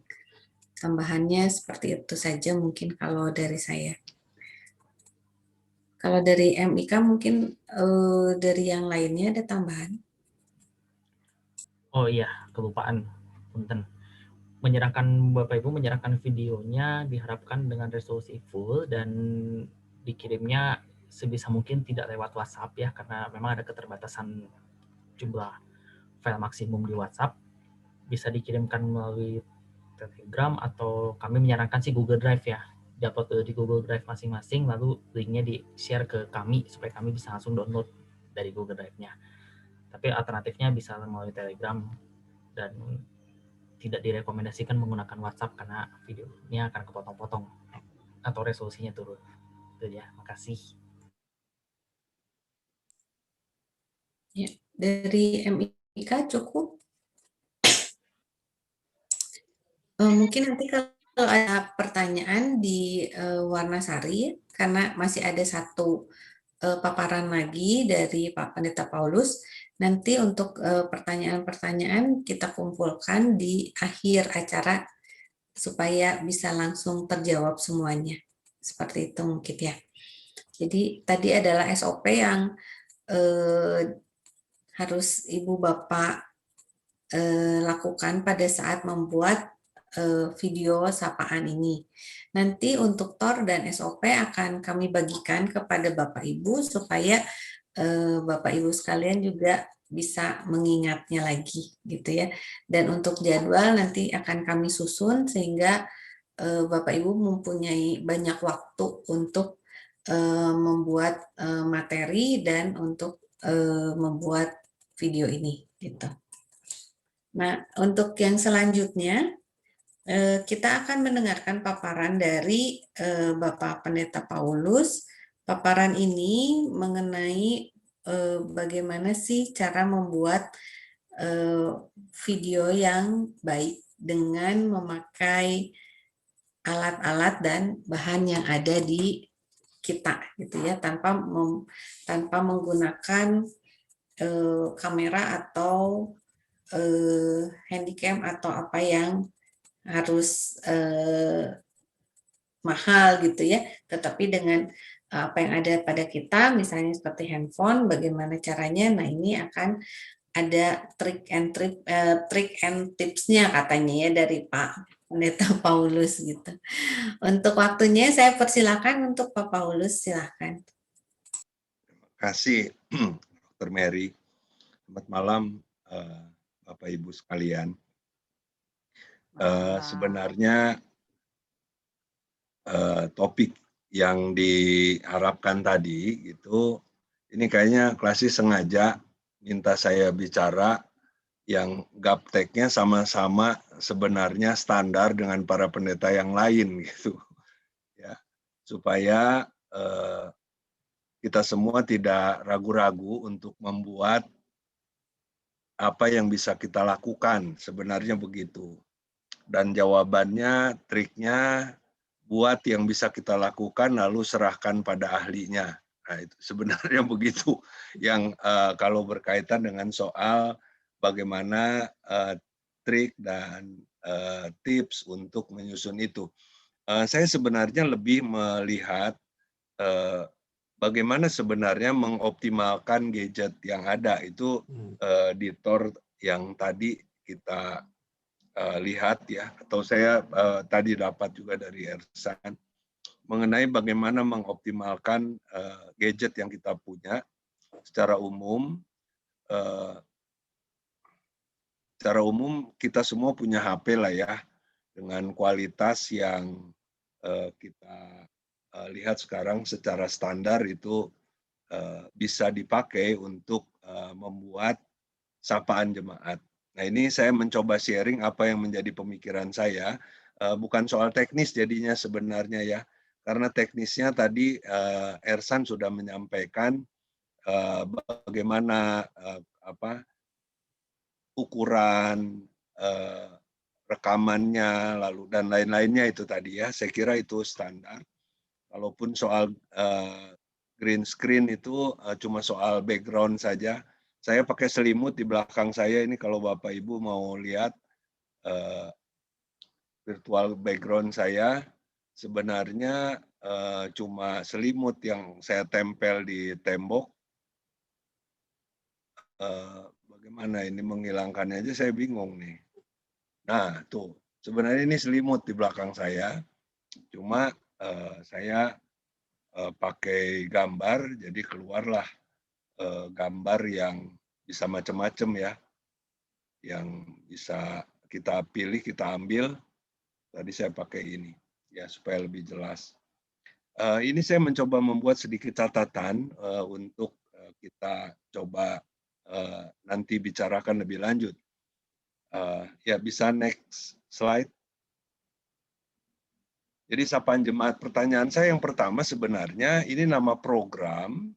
Tambahannya seperti itu saja mungkin kalau dari saya. Kalau dari MIK mungkin dari yang lainnya ada tambahan? Oh iya, kelupaan. Punten. Bapak Ibu menyerahkan videonya diharapkan dengan resolusi full dan dikirimnya sebisa mungkin tidak lewat WhatsApp ya, karena memang ada keterbatasan jumlah file maksimum di WhatsApp. Bisa dikirimkan melalui Telegram atau kami menyarankan sih Google Drive ya, diupload di Google Drive masing-masing, lalu linknya di-share ke kami supaya kami bisa langsung download dari Google Drive-nya. Tapi alternatifnya bisa melalui Telegram dan tidak direkomendasikan menggunakan WhatsApp karena videonya akan kepotong-potong atau resolusinya turun. Itu ya, makasih. Ya, dari MIK cukup. Mungkin nanti kalau ada pertanyaan di Warnasari, karena masih ada satu paparan lagi dari Pak Pendeta Paulus, nanti untuk pertanyaan-pertanyaan kita kumpulkan di akhir acara supaya bisa langsung terjawab semuanya. Seperti itu mungkin ya. Jadi tadi adalah SOP yang harus Ibu Bapak lakukan pada saat membuat video sapaan ini. Nanti untuk TOR dan SOP akan kami bagikan kepada Bapak Ibu supaya Bapak Ibu sekalian juga bisa mengingatnya lagi gitu ya. Dan untuk jadwal nanti akan kami susun sehingga Bapak Ibu mempunyai banyak waktu untuk membuat materi dan untuk membuat video ini gitu. Nah, untuk yang selanjutnya kita akan mendengarkan paparan dari Bapak Pendeta Paulus. Paparan ini mengenai bagaimana sih cara membuat video yang baik dengan memakai alat-alat dan bahan yang ada di kita, gitu ya, tanpa menggunakan kamera atau handycam atau apa yang harus mahal gitu ya, tetapi dengan apa yang ada pada kita, misalnya seperti handphone, bagaimana caranya? Nah, ini akan ada trik and tipsnya katanya ya dari Pak Pendeta Paulus gitu. Untuk waktunya saya persilakan untuk Pak Paulus, silakan. Terima kasih Dr. Mary. Selamat malam Bapak Ibu sekalian. Sebenarnya topik yang diharapkan tadi itu ini kayaknya Klasis sengaja minta saya bicara yang gapteknya sama-sama sebenarnya standar dengan para pendeta yang lain gitu ya, supaya kita semua tidak ragu-ragu untuk membuat apa yang bisa kita lakukan, sebenarnya begitu. Dan jawabannya, triknya, buat yang bisa kita lakukan lalu serahkan pada ahlinya. Nah, itu sebenarnya begitu yang kalau berkaitan dengan soal bagaimana trik dan tips untuk menyusun itu. Saya sebenarnya lebih melihat bagaimana sebenarnya mengoptimalkan gadget yang ada itu di TOR yang tadi kita lihat ya, atau saya tadi dapat juga dari Ersan mengenai bagaimana mengoptimalkan gadget yang kita punya secara umum. Secara umum kita semua punya HP lah ya, dengan kualitas yang kita lihat sekarang secara standar itu bisa dipakai untuk membuat sapaan jemaat. Nah, ini saya mencoba sharing apa yang menjadi pemikiran saya, bukan soal teknis jadinya sebenarnya ya, karena teknisnya tadi Ersan sudah menyampaikan bagaimana ukuran rekamannya, lalu dan lain-lainnya itu tadi ya. Saya kira itu standar. Kalaupun soal green screen itu cuma soal background saja. Saya pakai selimut di belakang saya ini kalau Bapak Ibu mau lihat virtual background saya, sebenarnya cuma selimut yang saya tempel di tembok. Bagaimana ini menghilangkannya aja saya bingung nih. Nah, tuh sebenarnya ini selimut di belakang saya, cuma saya pakai gambar, jadi keluarlah gambar yang bisa macam-macam ya, yang bisa kita pilih, kita ambil. Tadi saya pakai ini, ya supaya lebih jelas. Ini saya mencoba membuat sedikit catatan untuk kita coba nanti bicarakan lebih lanjut. Ya bisa next slide. Jadi sapaan jemaat, pertanyaan saya yang pertama sebenarnya ini nama program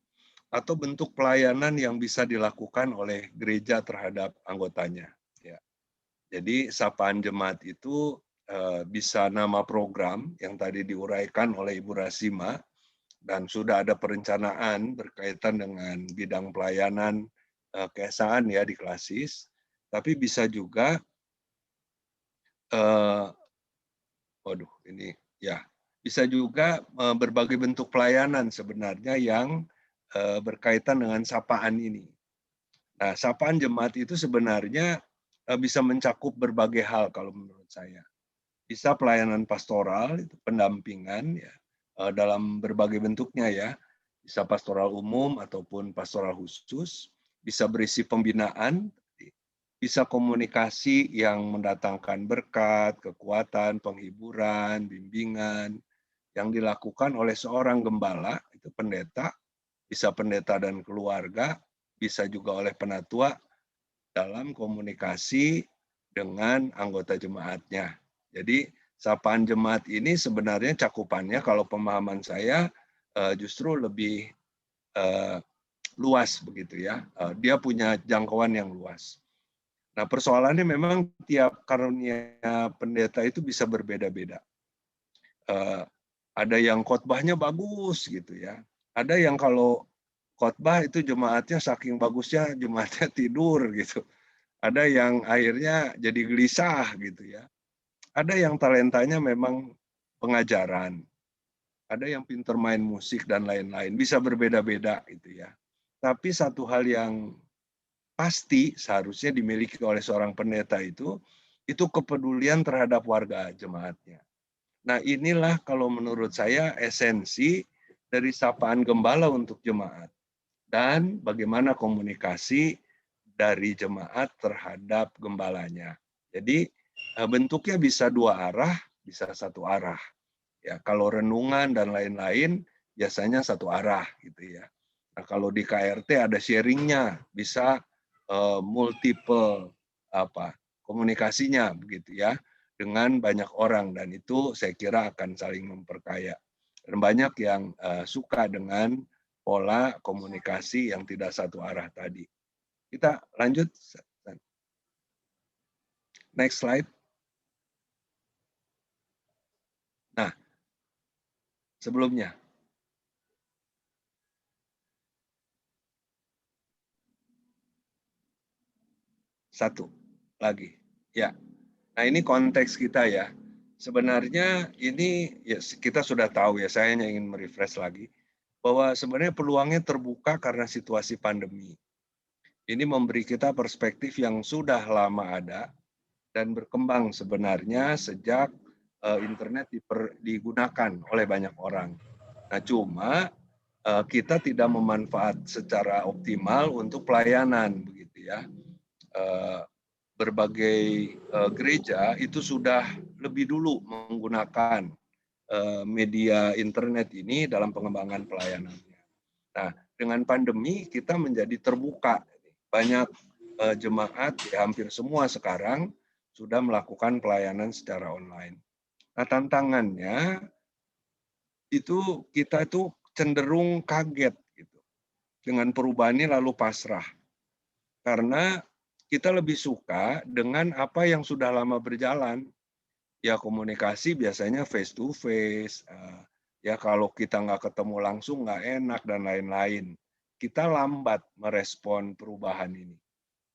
atau bentuk pelayanan yang bisa dilakukan oleh gereja terhadap anggotanya. Ya. Jadi sapaan jemaat itu bisa nama program yang tadi diuraikan oleh Ibu Rasima dan sudah ada perencanaan berkaitan dengan bidang pelayanan keesaan ya di Klasis. Tapi bisa juga bisa juga berbagai bentuk pelayanan sebenarnya yang berkaitan dengan sapaan ini. Nah, sapaan jemaat itu sebenarnya bisa mencakup berbagai hal kalau menurut saya. Bisa pelayanan pastoral, itu pendampingan ya, dalam berbagai bentuknya ya. Bisa pastoral umum ataupun pastoral khusus, bisa berisi pembinaan, bisa komunikasi yang mendatangkan berkat, kekuatan, penghiburan, bimbingan, yang dilakukan oleh seorang gembala, itu pendeta, bisa pendeta dan keluarga, bisa juga oleh penatua dalam komunikasi dengan anggota jemaatnya. Jadi sapaan jemaat ini sebenarnya cakupannya kalau pemahaman saya justru lebih luas begitu ya. Dia punya jangkauan yang luas. Nah, persoalannya memang tiap karunia pendeta itu bisa berbeda-beda. Ada yang khotbahnya bagus gitu ya. Ada yang kalau khotbah itu jemaatnya saking bagusnya jemaatnya tidur gitu. Ada yang akhirnya jadi gelisah gitu ya. Ada yang talentanya memang pengajaran. Ada yang pintar main musik dan lain-lain. Bisa berbeda-beda gitu ya. Tapi satu hal yang pasti seharusnya dimiliki oleh seorang pendeta itu kepedulian terhadap warga jemaatnya. Nah, inilah kalau menurut saya esensi dari sapaan gembala untuk jemaat dan bagaimana komunikasi dari jemaat terhadap gembalanya. Jadi bentuknya bisa dua arah, bisa satu arah. Ya, kalau renungan dan lain-lain biasanya satu arah gitu ya. Nah, kalau di KRT ada sharingnya, bisa multiple komunikasinya begitu ya dengan banyak orang, dan itu saya kira akan saling memperkaya. Dan banyak yang suka dengan pola komunikasi yang tidak satu arah tadi. Kita lanjut. Next slide. Nah, sebelumnya. Satu lagi. Ya. Nah, ini konteks kita ya. Sebenarnya ini ya kita sudah tahu ya, saya hanya ingin merefresh lagi bahwa sebenarnya peluangnya terbuka karena situasi pandemi. Ini memberi kita perspektif yang sudah lama ada dan berkembang sebenarnya sejak internet digunakan oleh banyak orang. Nah, cuma kita tidak memanfaat secara optimal untuk pelayanan, begitu ya. Berbagai gereja itu sudah lebih dulu menggunakan media internet ini dalam pengembangan pelayanannya. Nah, dengan pandemi kita menjadi terbuka. Banyak jemaat, ya hampir semua sekarang sudah melakukan pelayanan secara online. Nah, tantangannya itu kita itu cenderung kaget gitu dengan perubahan ini lalu pasrah. Karena kita lebih suka dengan apa yang sudah lama berjalan. Ya komunikasi biasanya face to face, ya kalau kita nggak ketemu langsung nggak enak dan lain-lain. Kita lambat merespon perubahan ini.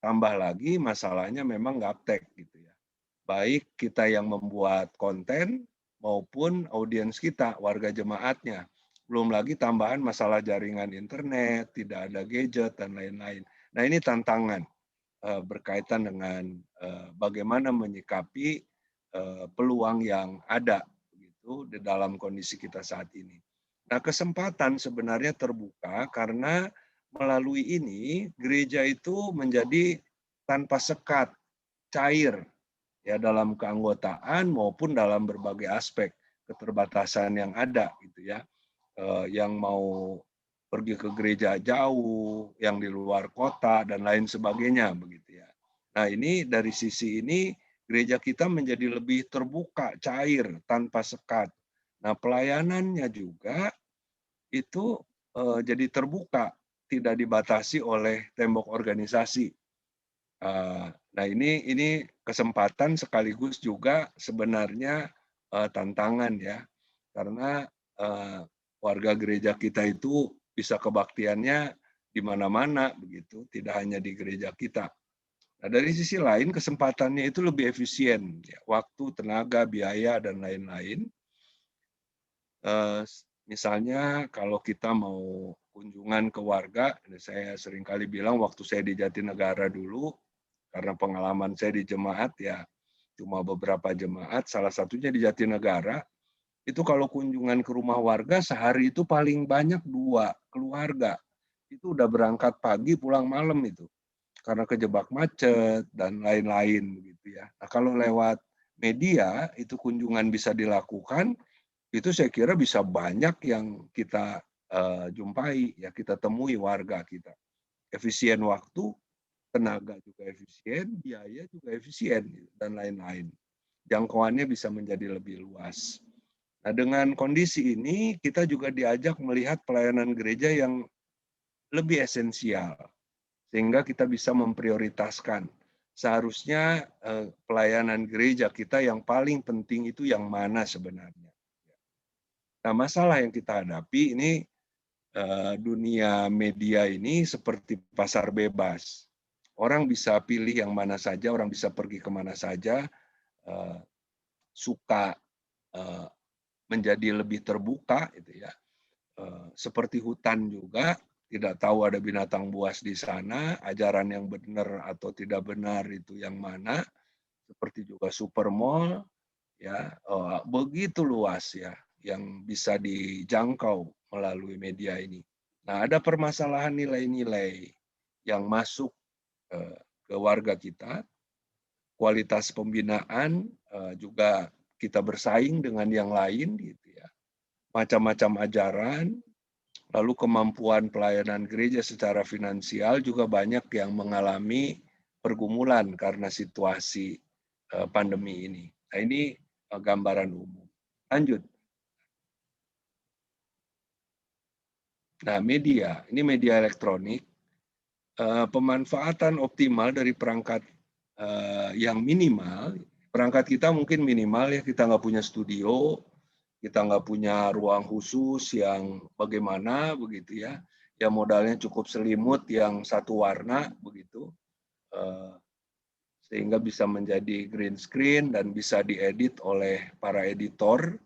Tambah lagi masalahnya memang gaptek gitu ya. Baik kita yang membuat konten maupun audiens kita, warga jemaatnya. Belum lagi tambahan masalah jaringan internet, tidak ada gadget dan lain-lain. Nah ini tantangan berkaitan dengan bagaimana menyikapi peluang yang ada begitu di dalam kondisi kita saat ini. Nah, kesempatan sebenarnya terbuka karena melalui ini gereja itu menjadi tanpa sekat, cair ya dalam keanggotaan maupun dalam berbagai aspek keterbatasan yang ada gitu ya. Yang mau pergi ke gereja jauh, yang di luar kota dan lain sebagainya begitu ya. Nah, ini dari sisi ini gereja kita menjadi lebih terbuka, cair, tanpa sekat. Nah, pelayanannya juga itu jadi terbuka, tidak dibatasi oleh tembok organisasi. Nah, ini kesempatan sekaligus juga sebenarnya tantangan ya, karena warga gereja kita itu bisa kebaktiannya di mana-mana begitu, tidak hanya di gereja kita. Nah, dari sisi lain kesempatannya itu lebih efisien, ya, waktu, tenaga, biaya dan lain-lain. Misalnya kalau kita mau kunjungan ke warga, saya seringkali bilang waktu saya di Jatinegara dulu, karena pengalaman saya di jemaat ya cuma beberapa jemaat, salah satunya di Jatinegara, itu kalau kunjungan ke rumah warga sehari itu paling banyak 2 keluarga. Itu udah berangkat pagi pulang malam itu. Karena kejebak macet dan lain-lain begitu ya. Nah, kalau lewat media itu kunjungan bisa dilakukan, itu saya kira bisa banyak yang kita jumpai ya, kita temui warga kita. Efisien waktu, tenaga juga efisien, biaya juga efisien dan lain-lain. Jangkauannya bisa menjadi lebih luas. Nah, dengan kondisi ini kita juga diajak melihat pelayanan gereja yang lebih esensial, sehingga kita bisa memprioritaskan. Seharusnya pelayanan gereja kita yang paling penting itu yang mana sebenarnya. Nah, masalah yang kita hadapi ini dunia media ini seperti pasar bebas. Orang bisa pilih yang mana saja, orang bisa pergi kemana saja, suka menjadi lebih terbuka, gitu ya. Seperti hutan juga, tidak tahu ada binatang buas di sana, ajaran yang benar atau tidak benar itu yang mana. Seperti juga supermall, ya begitu luas ya, yang bisa dijangkau melalui media ini. Nah, ada permasalahan nilai-nilai yang masuk ke warga kita, kualitas pembinaan juga kita bersaing dengan yang lain gitu ya. Macam-macam ajaran, lalu kemampuan pelayanan gereja secara finansial juga banyak yang mengalami pergumulan karena situasi pandemi ini. Nah, ini gambaran umum. Lanjut. Nah, media, ini media elektronik, pemanfaatan optimal dari perangkat yang minimal, perangkat kita mungkin minimal ya, kita nggak punya studio, kita nggak punya ruang khusus yang bagaimana begitu ya, yang modalnya cukup selimut yang satu warna begitu, sehingga bisa menjadi green screen dan bisa diedit oleh para editor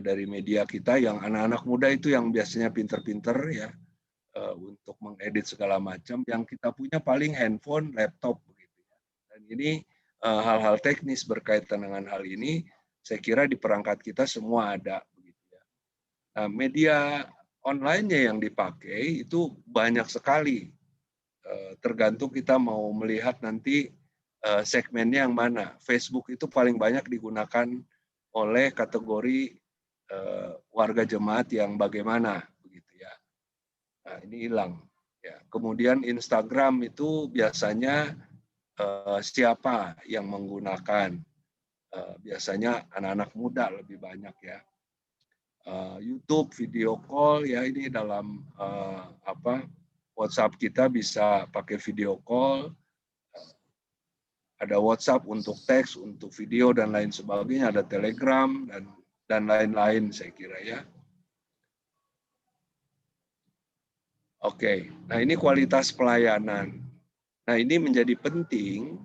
dari media kita yang anak-anak muda itu yang biasanya pinter-pinter ya untuk mengedit segala macam. Yang kita punya paling handphone, laptop begitu ya. Dan ini hal-hal teknis berkaitan dengan hal ini, saya kira di perangkat kita semua ada begitu ya. Nah, media online-nya yang dipakai itu banyak sekali. Tergantung kita mau melihat nanti segmennya yang mana. Facebook itu paling banyak digunakan oleh kategori warga jemaat yang bagaimana begitu ya. Nah, ini hilang. Ya. Kemudian Instagram itu biasanya siapa yang menggunakan? Biasanya anak-anak muda lebih banyak ya. YouTube video call ya, ini dalam WhatsApp kita bisa pakai video call. Ada WhatsApp untuk teks, untuk video dan lain sebagainya. Ada Telegram dan lain-lain saya kira ya. Oke, nah ini kualitas pelayanan. Nah ini menjadi penting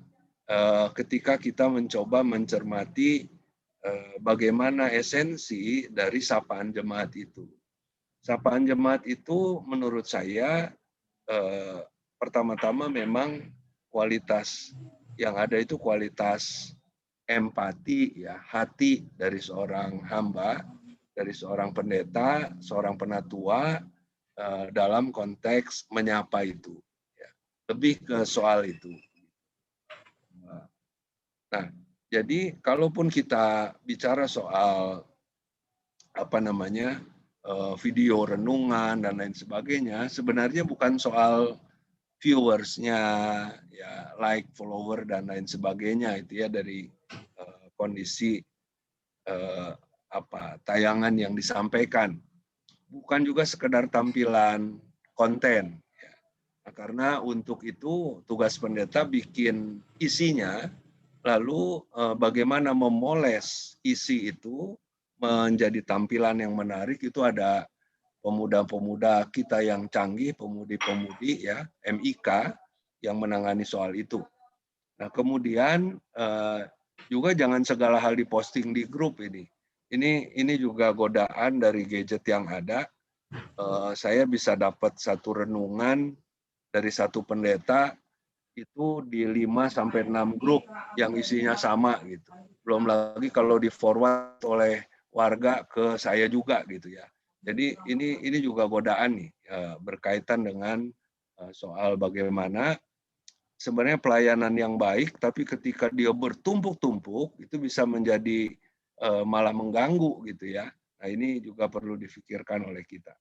ketika kita mencoba mencermati bagaimana esensi dari sapaan jemaat itu. Sapaan jemaat itu menurut saya pertama-tama memang kualitas yang ada itu kualitas empati ya, hati dari seorang hamba, dari seorang pendeta, seorang penatua dalam konteks menyapa itu. Ya. Lebih ke soal itu. Nah, jadi kalaupun kita bicara soal video renungan dan lain sebagainya, sebenarnya bukan soal viewersnya, ya like, follower dan lain sebagainya itu ya dari kondisi tayangan yang disampaikan, bukan juga sekedar tampilan konten. Ya. Nah, karena untuk itu tugas pendeta bikin isinya, lalu bagaimana memoles isi itu menjadi tampilan yang menarik. Itu ada pemuda-pemuda kita yang canggih, pemudi-pemudi ya, MIK yang menangani soal itu. Nah, kemudian juga jangan segala hal diposting di grup ini. Ini juga godaan dari gadget yang ada. Saya bisa dapat satu renungan dari satu pendeta itu di 5-6 grup yang isinya sama gitu. Belum lagi kalau di forward oleh warga ke saya juga gitu ya. Jadi ini juga godaan nih berkaitan dengan soal bagaimana sebenarnya pelayanan yang baik, tapi ketika dia bertumpuk-tumpuk itu bisa menjadi malah mengganggu gitu ya. Nah ini juga perlu difikirkan oleh kita.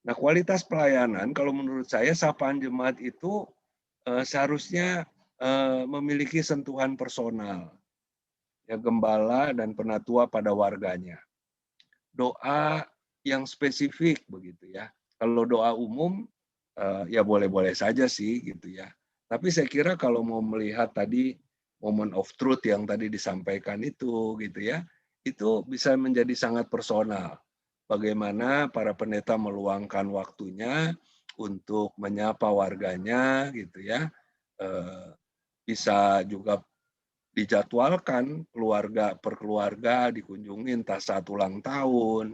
Nah kualitas pelayanan kalau menurut saya sapaan jemaat itu seharusnya memiliki sentuhan personal, ya gembala dan penatua pada warganya. Doa yang spesifik begitu ya. Kalau doa umum ya boleh-boleh saja sih gitu ya. Tapi saya kira kalau mau melihat tadi moment of truth yang tadi disampaikan itu gitu ya, itu bisa menjadi sangat personal. Bagaimana para pendeta meluangkan waktunya untuk menyapa warganya gitu ya. Bisa juga dijadwalkan keluarga per keluarga dikunjungi entah saat ulang tahun,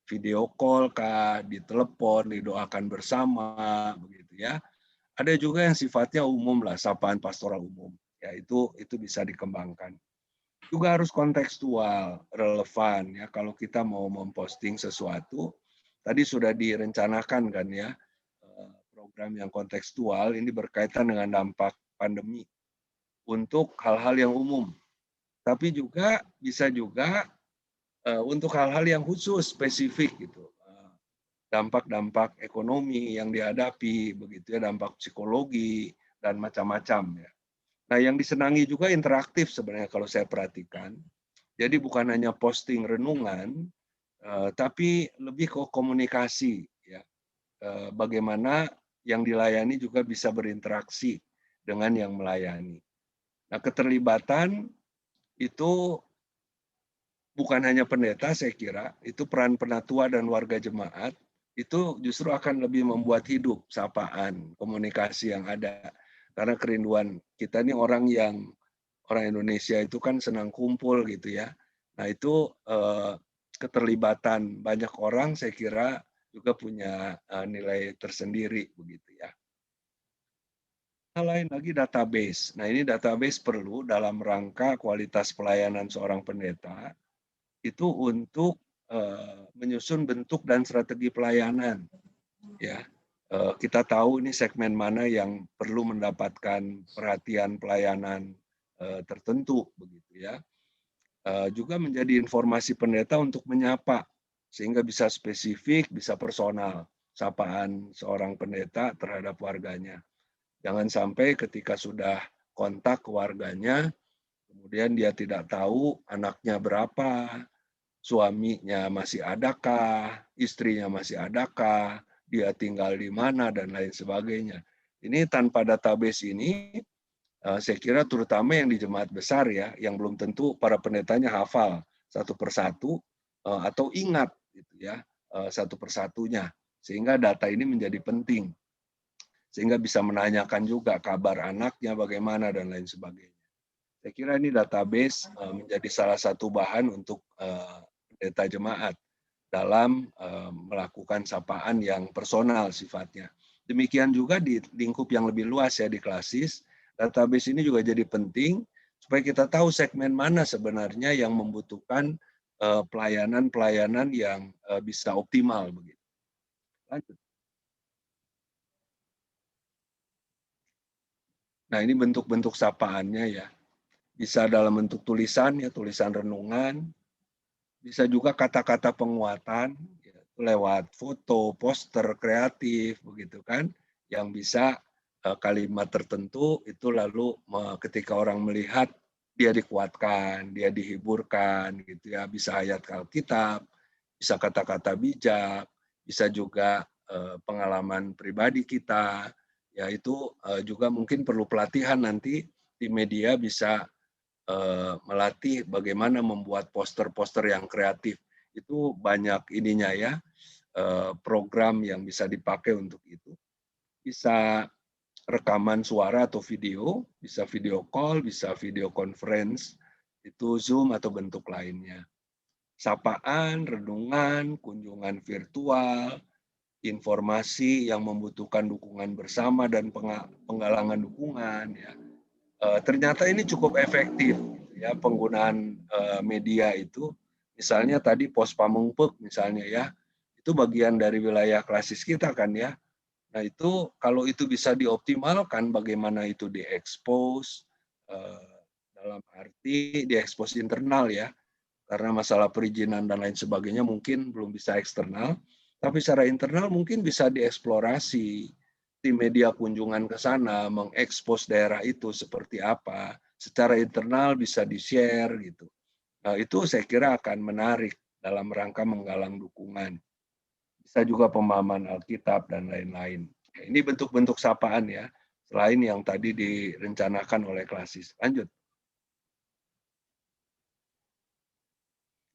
video call kah, ditelepon, didoakan bersama begitu ya. Ada juga yang sifatnya umum lah, sapaan pastoral umum. Ya itu bisa dikembangkan. Juga harus kontekstual, relevan ya. Kalau kita mau memposting sesuatu, tadi sudah direncanakan kan ya program yang kontekstual ini berkaitan dengan dampak pandemi untuk hal-hal yang umum. Tapi juga bisa juga untuk hal-hal yang khusus, spesifik gitu. Dampak-dampak ekonomi yang dihadapi, begitu ya, dampak psikologi dan macam-macam ya. Nah, yang disenangi juga interaktif sebenarnya kalau saya perhatikan. Jadi bukan hanya posting renungan, tapi lebih ke komunikasi ya. bagaimana yang dilayani juga bisa berinteraksi dengan yang melayani. Nah, keterlibatan itu bukan hanya pendeta, saya kira, itu peran penatua dan warga jemaat, itu justru akan lebih membuat hidup sapaan, komunikasi yang ada. Karena kerinduan kita ini orang Indonesia itu kan senang kumpul gitu ya. Nah itu keterlibatan banyak orang saya kira juga punya nilai tersendiri begitu ya. Hal lain lagi database. Nah ini database perlu dalam rangka kualitas pelayanan seorang pendeta itu untuk menyusun bentuk dan strategi pelayanan. Ya, kita tahu ini segmen mana yang perlu mendapatkan perhatian pelayanan tertentu begitu ya. Juga menjadi informasi pendeta untuk menyapa sehingga bisa spesifik, bisa personal sapaan seorang pendeta terhadap warganya. Jangan sampai ketika sudah kontak keluarganya, kemudian dia tidak tahu anaknya berapa, suaminya masih adakah, istrinya masih adakah, dia tinggal di mana, dan lain sebagainya. Ini tanpa database ini, saya kira terutama yang di jemaat besar ya, yang belum tentu para pendetanya hafal satu persatu atau ingat gitu ya satu persatunya, sehingga data ini menjadi penting, sehingga bisa menanyakan juga kabar anaknya bagaimana dan lain sebagainya. Saya kira ini database menjadi salah satu bahan untuk pendeta jemaat dalam melakukan sapaan yang personal sifatnya. Demikian juga di lingkup yang lebih luas ya di klasis, database ini juga jadi penting supaya kita tahu segmen mana sebenarnya yang membutuhkan pelayanan-pelayanan yang bisa optimal begitu. Lanjut. Nah, ini bentuk-bentuk sapaannya ya. Bisa dalam bentuk tulisan ya, tulisan renungan, bisa juga kata-kata penguatan ya, lewat foto, poster kreatif begitu kan, yang bisa kalimat tertentu itu lalu ketika orang melihat dia dikuatkan, dia dihiburkan gitu ya, bisa ayat Alkitab, bisa kata-kata bijak, bisa juga pengalaman pribadi kita, ya itu juga mungkin perlu pelatihan nanti di media bisa melatih bagaimana membuat poster-poster yang kreatif. Itu banyak ininya ya, program yang bisa dipakai untuk itu. Bisa rekaman suara atau video, bisa video call, bisa video conference, itu Zoom atau bentuk lainnya. Sapaan, renungan, kunjungan virtual, informasi yang membutuhkan dukungan bersama dan penggalangan dukungan ya. Ternyata ini cukup efektif ya penggunaan media itu. Misalnya tadi Pos Pamengpeuk misalnya ya, itu bagian dari wilayah klasis kita kan ya. Nah itu kalau itu bisa dioptimalkan, bagaimana itu diekspos dalam arti diekspos internal ya, karena masalah perizinan dan lain sebagainya mungkin belum bisa eksternal, tapi secara internal mungkin bisa dieksplorasi. Tim media kunjungan ke sana, mengekspos daerah itu seperti apa, secara internal bisa di-share gitu. Nah, itu saya kira akan menarik dalam rangka menggalang dukungan. Bisa juga pemahaman Alkitab dan lain-lain. Ini bentuk-bentuk sapaan ya, selain yang tadi direncanakan oleh klasis. Lanjut.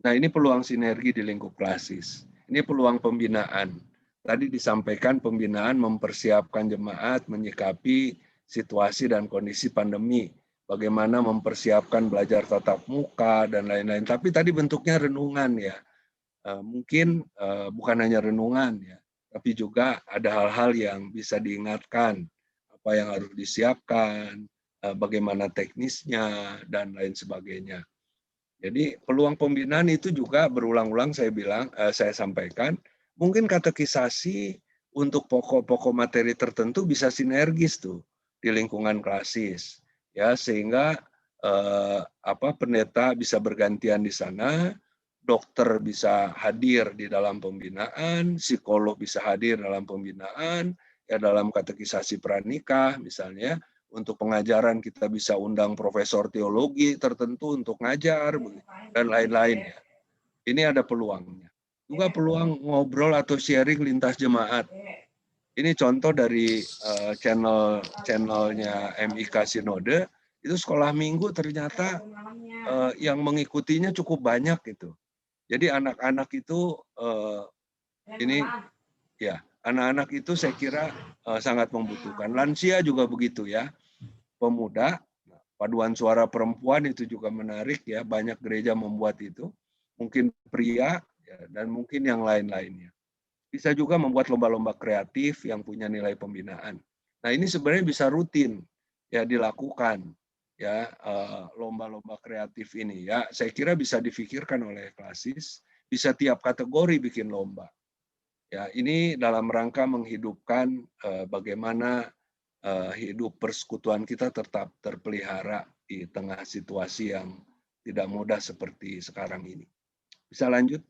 Nah, ini peluang sinergi di lingkup klasis. Ini peluang pembinaan. Tadi disampaikan pembinaan mempersiapkan jemaat menyikapi situasi dan kondisi pandemi. Bagaimana mempersiapkan belajar tatap muka dan lain-lain. Tapi tadi bentuknya renungan ya. Mungkin bukan hanya renungan ya, tapi juga ada hal-hal yang bisa diingatkan. Apa yang harus disiapkan, bagaimana teknisnya, dan lain sebagainya. Jadi peluang pembinaan itu juga berulang-ulang saya sampaikan. Mungkin katekisasi untuk pokok-pokok materi tertentu bisa sinergis tuh di lingkungan klasis, ya sehingga pendeta bisa bergantian di sana, dokter bisa hadir di dalam pembinaan, psikolog bisa hadir dalam pembinaan, ya dalam katekisasi pranikah misalnya. Untuk pengajaran kita bisa undang profesor teologi tertentu untuk ngajar dan lain-lain ya. Ini ada peluangnya. Juga peluang ngobrol atau sharing lintas jemaat. Ini contoh dari channelnya MIK Sinode, itu sekolah minggu ternyata yang mengikutinya cukup banyak gitu. Jadi anak-anak itu ini ya, anak-anak itu saya kira sangat membutuhkan. Lansia juga begitu ya. Pemuda, paduan suara perempuan itu juga menarik ya, banyak gereja membuat itu. Mungkin pria ya, dan mungkin yang lain-lainnya. Bisa juga membuat lomba-lomba kreatif yang punya nilai pembinaan. Nah, ini sebenarnya bisa rutin ya dilakukan ya, lomba-lomba kreatif ini ya. Saya kira bisa difikirkan oleh Klasis, bisa tiap kategori bikin lomba. Ya, ini dalam rangka menghidupkan bagaimana hidup persekutuan kita tetap terpelihara di tengah situasi yang tidak mudah seperti sekarang ini. Bisa lanjut?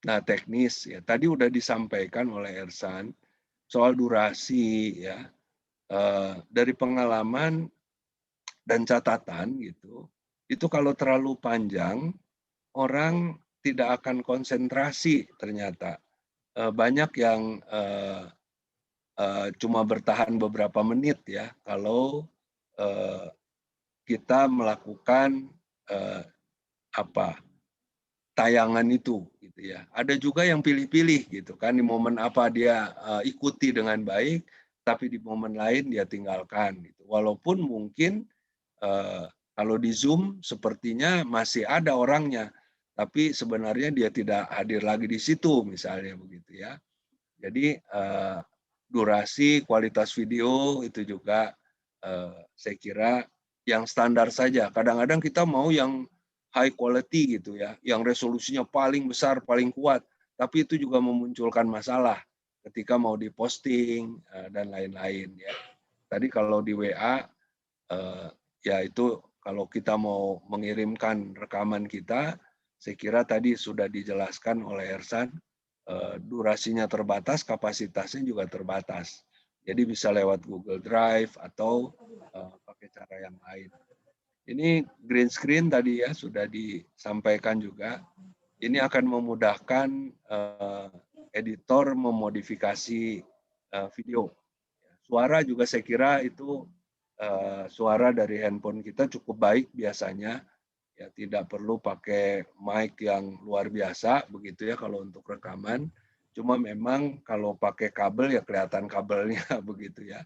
Nah, teknis ya tadi udah disampaikan oleh Ersan soal durasi ya, dari pengalaman dan catatan gitu, itu kalau terlalu panjang orang tidak akan konsentrasi ternyata. Banyak yang cuma bertahan beberapa menit ya kalau kita melakukan tayangan itu gitu ya. Ada juga yang pilih-pilih gitu kan, di momen apa dia ikuti dengan baik, tapi di momen lain dia tinggalkan gitu. Walaupun mungkin kalau di Zoom sepertinya masih ada orangnya, tapi sebenarnya dia tidak hadir lagi di situ misalnya begitu ya. Jadi durasi, kualitas video itu juga saya kira yang standar saja. Kadang-kadang kita mau yang high quality gitu ya, yang resolusinya paling besar, paling kuat, tapi itu juga memunculkan masalah ketika mau diposting dan lain-lain ya. Tadi kalau di WA ya itu kalau kita mau mengirimkan rekaman kita, saya kira tadi sudah dijelaskan oleh Ersan, durasinya terbatas, kapasitasnya juga terbatas. Jadi bisa lewat Google Drive atau pakai cara yang lain. Ini green screen tadi ya sudah disampaikan juga. Ini akan memudahkan editor memodifikasi video. Suara juga saya kira itu suara dari handphone kita cukup baik biasanya. Ya tidak perlu pakai mic yang luar biasa begitu ya kalau untuk rekaman. Cuma memang kalau pakai kabel ya kelihatan kabelnya begitu ya.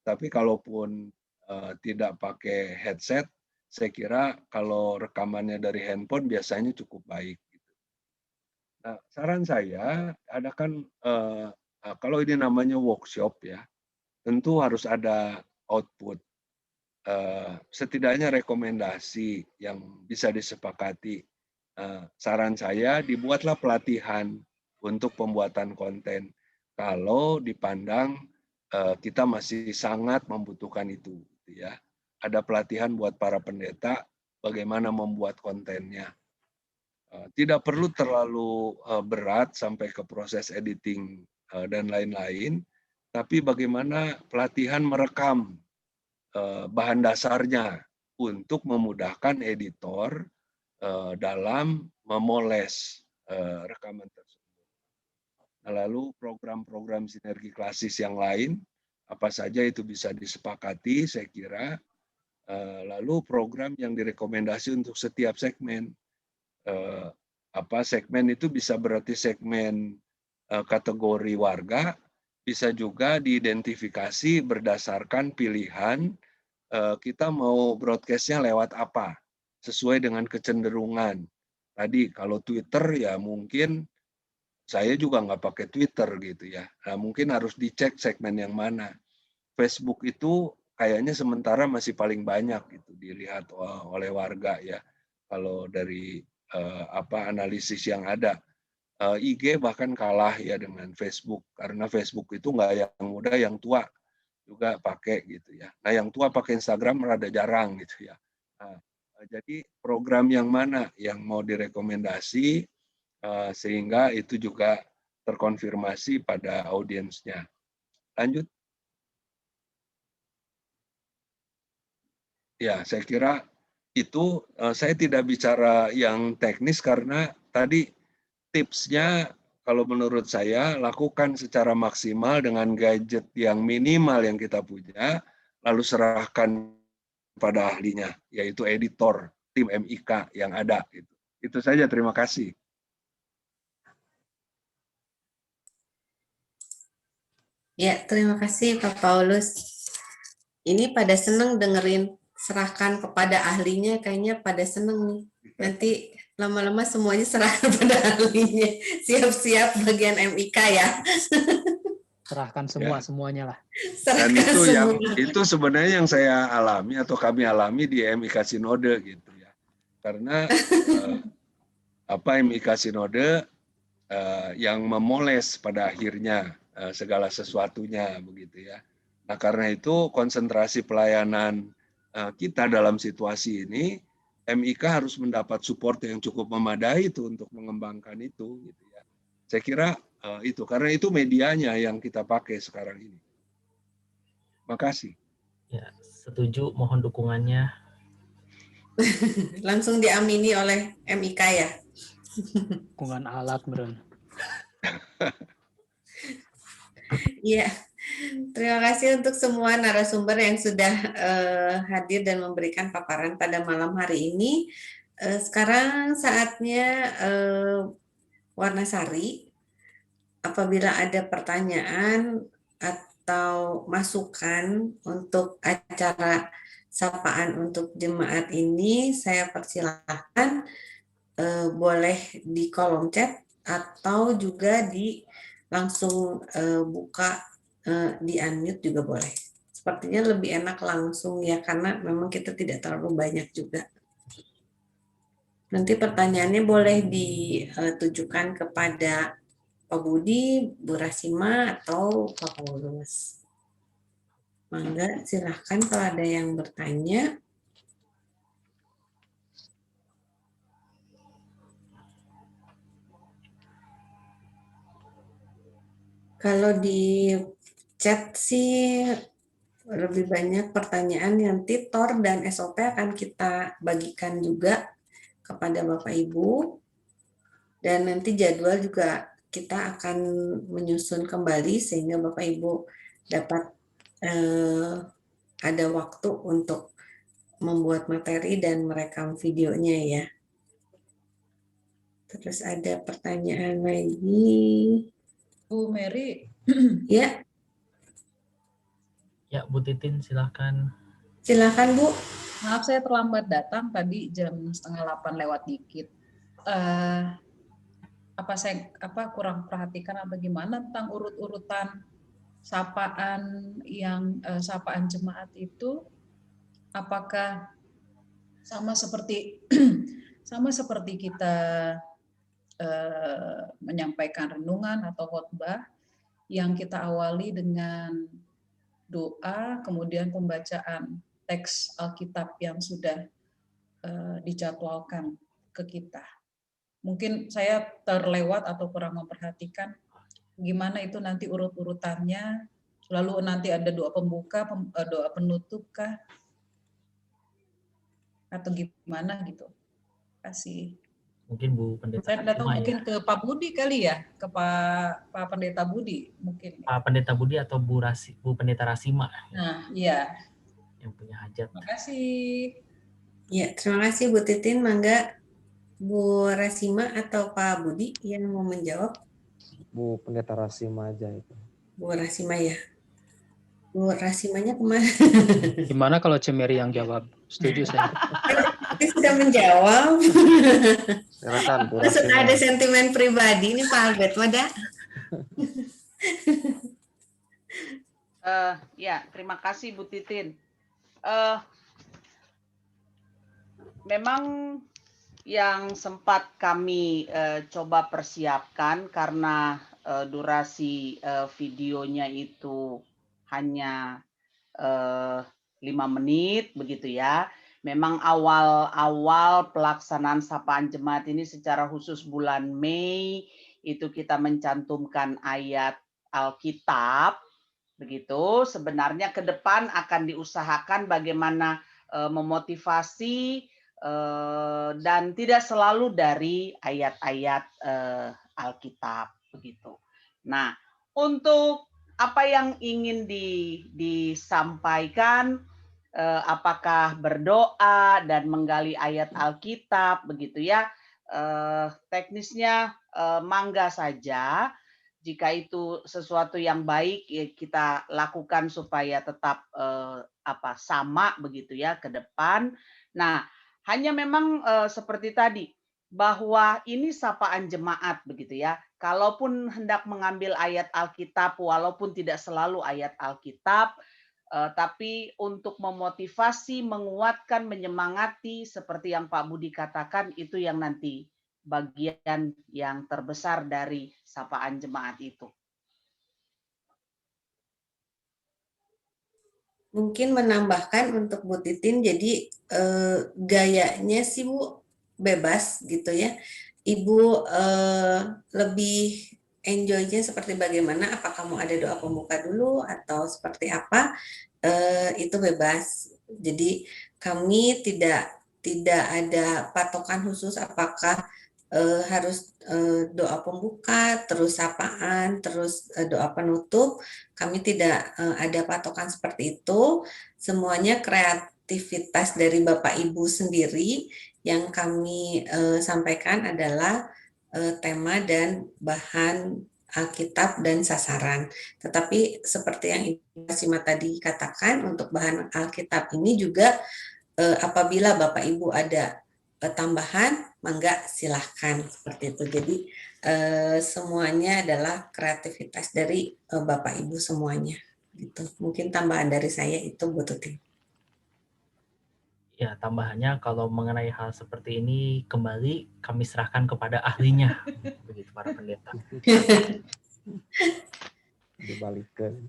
Tapi kalaupun tidak pakai headset, saya kira kalau rekamannya dari handphone biasanya cukup baik. Nah, saran saya, adakan kalau ini namanya workshop ya, tentu harus ada output. Setidaknya rekomendasi yang bisa disepakati. Saran saya, dibuatlah pelatihan untuk pembuatan konten. Kalau dipandang kita masih sangat membutuhkan itu, ya. Ada pelatihan buat para pendeta bagaimana membuat kontennya. Tidak perlu terlalu berat sampai ke proses editing dan lain-lain, tapi bagaimana pelatihan merekam bahan dasarnya untuk memudahkan editor dalam memoles rekaman tersebut. Lalu program-program sinergi klasis yang lain, apa saja itu bisa disepakati, saya kira. Lalu program yang direkomendasi untuk setiap segmen. Segmen itu bisa berarti segmen kategori warga, bisa juga diidentifikasi berdasarkan pilihan kita mau broadcast-nya lewat apa, sesuai dengan kecenderungan. Tadi kalau Twitter ya mungkin saya juga nggak pakai Twitter gitu ya. Nah, mungkin harus dicek segmen yang mana. Facebook itu kayaknya sementara masih paling banyak gitu dilihat oleh warga ya. Kalau dari analisis yang ada. IG bahkan kalah ya dengan Facebook karena Facebook itu nggak yang muda, yang tua juga pakai gitu ya. Nah, yang tua pakai Instagram rada jarang gitu ya. Nah, jadi program yang mana yang mau direkomendasi sehingga itu juga terkonfirmasi pada audiensnya. Lanjut. Ya, saya kira itu saya tidak bicara yang teknis karena tadi tipsnya kalau menurut saya lakukan secara maksimal dengan gadget yang minimal yang kita punya, lalu serahkan pada ahlinya, yaitu editor tim MIK yang ada. Itu saja, terima kasih. Ya, terima kasih Pak Paulus. Ini pada seneng dengerin serahkan kepada ahlinya, kayaknya pada seneng nih. Nanti lama-lama semuanya serahkan pada ahlinya. Siap-siap bagian MIK ya. Serahkan semuanya lah. Dan Serahkan itu sebenarnya yang saya alami atau kami alami di MIK Sinode gitu ya. Karena MIK Sinode yang memoles pada akhirnya segala sesuatunya begitu ya. Nah, karena itu konsentrasi pelayanan kita dalam situasi ini, MIK harus mendapat support yang cukup memadai itu untuk mengembangkan itu gitu ya. Saya kira itu karena itu medianya yang kita pakai sekarang ini. Makasih. Ya, setuju, mohon dukungannya. Langsung diamini oleh MIK ya. Dukungan alat, Bro. Iya, terima kasih untuk semua narasumber yang sudah hadir dan memberikan paparan pada malam hari ini. Sekarang saatnya Warnasari, apabila ada pertanyaan atau masukan untuk acara sapaan untuk jemaat ini, saya persilahkan boleh di kolom chat atau juga langsung buka di unmute juga boleh. Sepertinya lebih enak langsung ya, karena memang kita tidak terlalu banyak juga. Nanti pertanyaannya boleh ditujukan kepada Pak Budi, Bu Rasima, atau Pak Paulus. Mangga, silahkan kalau ada yang bertanya. Kalau di chat sih lebih banyak pertanyaan, nanti TOR dan SOP akan kita bagikan juga kepada Bapak Ibu. Dan nanti jadwal juga kita akan menyusun kembali sehingga Bapak Ibu dapat ada waktu untuk membuat materi dan merekam videonya ya. Terus ada pertanyaan lagi. Bu Mary. Ya. Ya, Bu Titin, silakan. Silakan, Bu. Maaf, saya terlambat datang tadi jam 7:30 lewat dikit. Apa kurang perhatikan atau gimana tentang urut-urutan sapaan sapaan jemaat itu? Apakah sama seperti kita menyampaikan renungan atau khotbah yang kita awali dengan doa, kemudian pembacaan teks Alkitab yang sudah dijadwalkan ke kita. Mungkin saya terlewat atau kurang memperhatikan gimana itu nanti urut-urutannya, lalu nanti ada doa pembuka, doa penutup kah? Atau gimana gitu. Terima kasih. Mungkin Bu Pendeta. Saya datang mungkin ke Pak Budi kali ya, ke Pak Pendeta Budi mungkin. Pak Pendeta Budi atau Bu Pendeta Rasima. Nah, iya. Yang punya hajat. Terima kasih. Ya, terima kasih Bu Titin. Mangga Bu Rasima atau Pak Budi yang mau menjawab. Bu Pendeta Rasima aja itu. Bu Rasima ya. Bu Rasimanya kemana? Gimana kalau Cemeri yang jawab? Setuju saya. Dia sudah menjawab. Silakan Bu Maksud Rasima. ada sentimen pribadi ini Pak Albert, wadah. Ya, terima kasih Bu Titin. Memang yang sempat kami coba persiapkan karena durasi videonya itu hanya 5 menit begitu ya. Memang awal-awal pelaksanaan sapaan jemaat ini secara khusus bulan Mei itu kita mencantumkan ayat Alkitab begitu. Sebenarnya ke depan akan diusahakan bagaimana memotivasi dan tidak selalu dari ayat-ayat Alkitab begitu. Nah, untuk apa yang ingin disampaikan, apakah berdoa dan menggali ayat Alkitab begitu ya, teknisnya mangga saja. Jika itu sesuatu yang baik ya kita lakukan supaya tetap sama begitu ya ke depan. Nah, hanya memang seperti tadi bahwa ini sapaan jemaat begitu ya. Kalaupun hendak mengambil ayat Alkitab walaupun tidak selalu ayat Alkitab, tapi untuk memotivasi, menguatkan, menyemangati seperti yang Pak Budi katakan itu yang nanti bagian yang terbesar dari sapaan jemaat itu. Mungkin menambahkan untuk Bu Titin, jadi gayanya sih Bu bebas gitu ya. Ibu lebih enjoy-nya seperti bagaimana, apakah mau ada doa pembuka dulu atau seperti apa, itu bebas. Jadi kami tidak ada patokan khusus apakah harus doa pembuka, terus sapaan, terus doa penutup. Kami tidak ada patokan seperti itu. Semuanya kreativitas dari Bapak Ibu sendiri. Yang kami sampaikan adalah tema dan bahan Alkitab dan sasaran. Tetapi seperti yang Ibu Sima tadi katakan, untuk bahan Alkitab ini juga apabila Bapak Ibu ada tambahan, mangga silahkan seperti itu. Jadi semuanya adalah kreativitas dari Bapak Ibu semuanya. Gitu. Mungkin tambahan dari saya itu Bu Tuti. Ya, tambahannya kalau mengenai hal seperti ini kembali kami serahkan kepada ahlinya, begitu para pendeta. Dibalikan.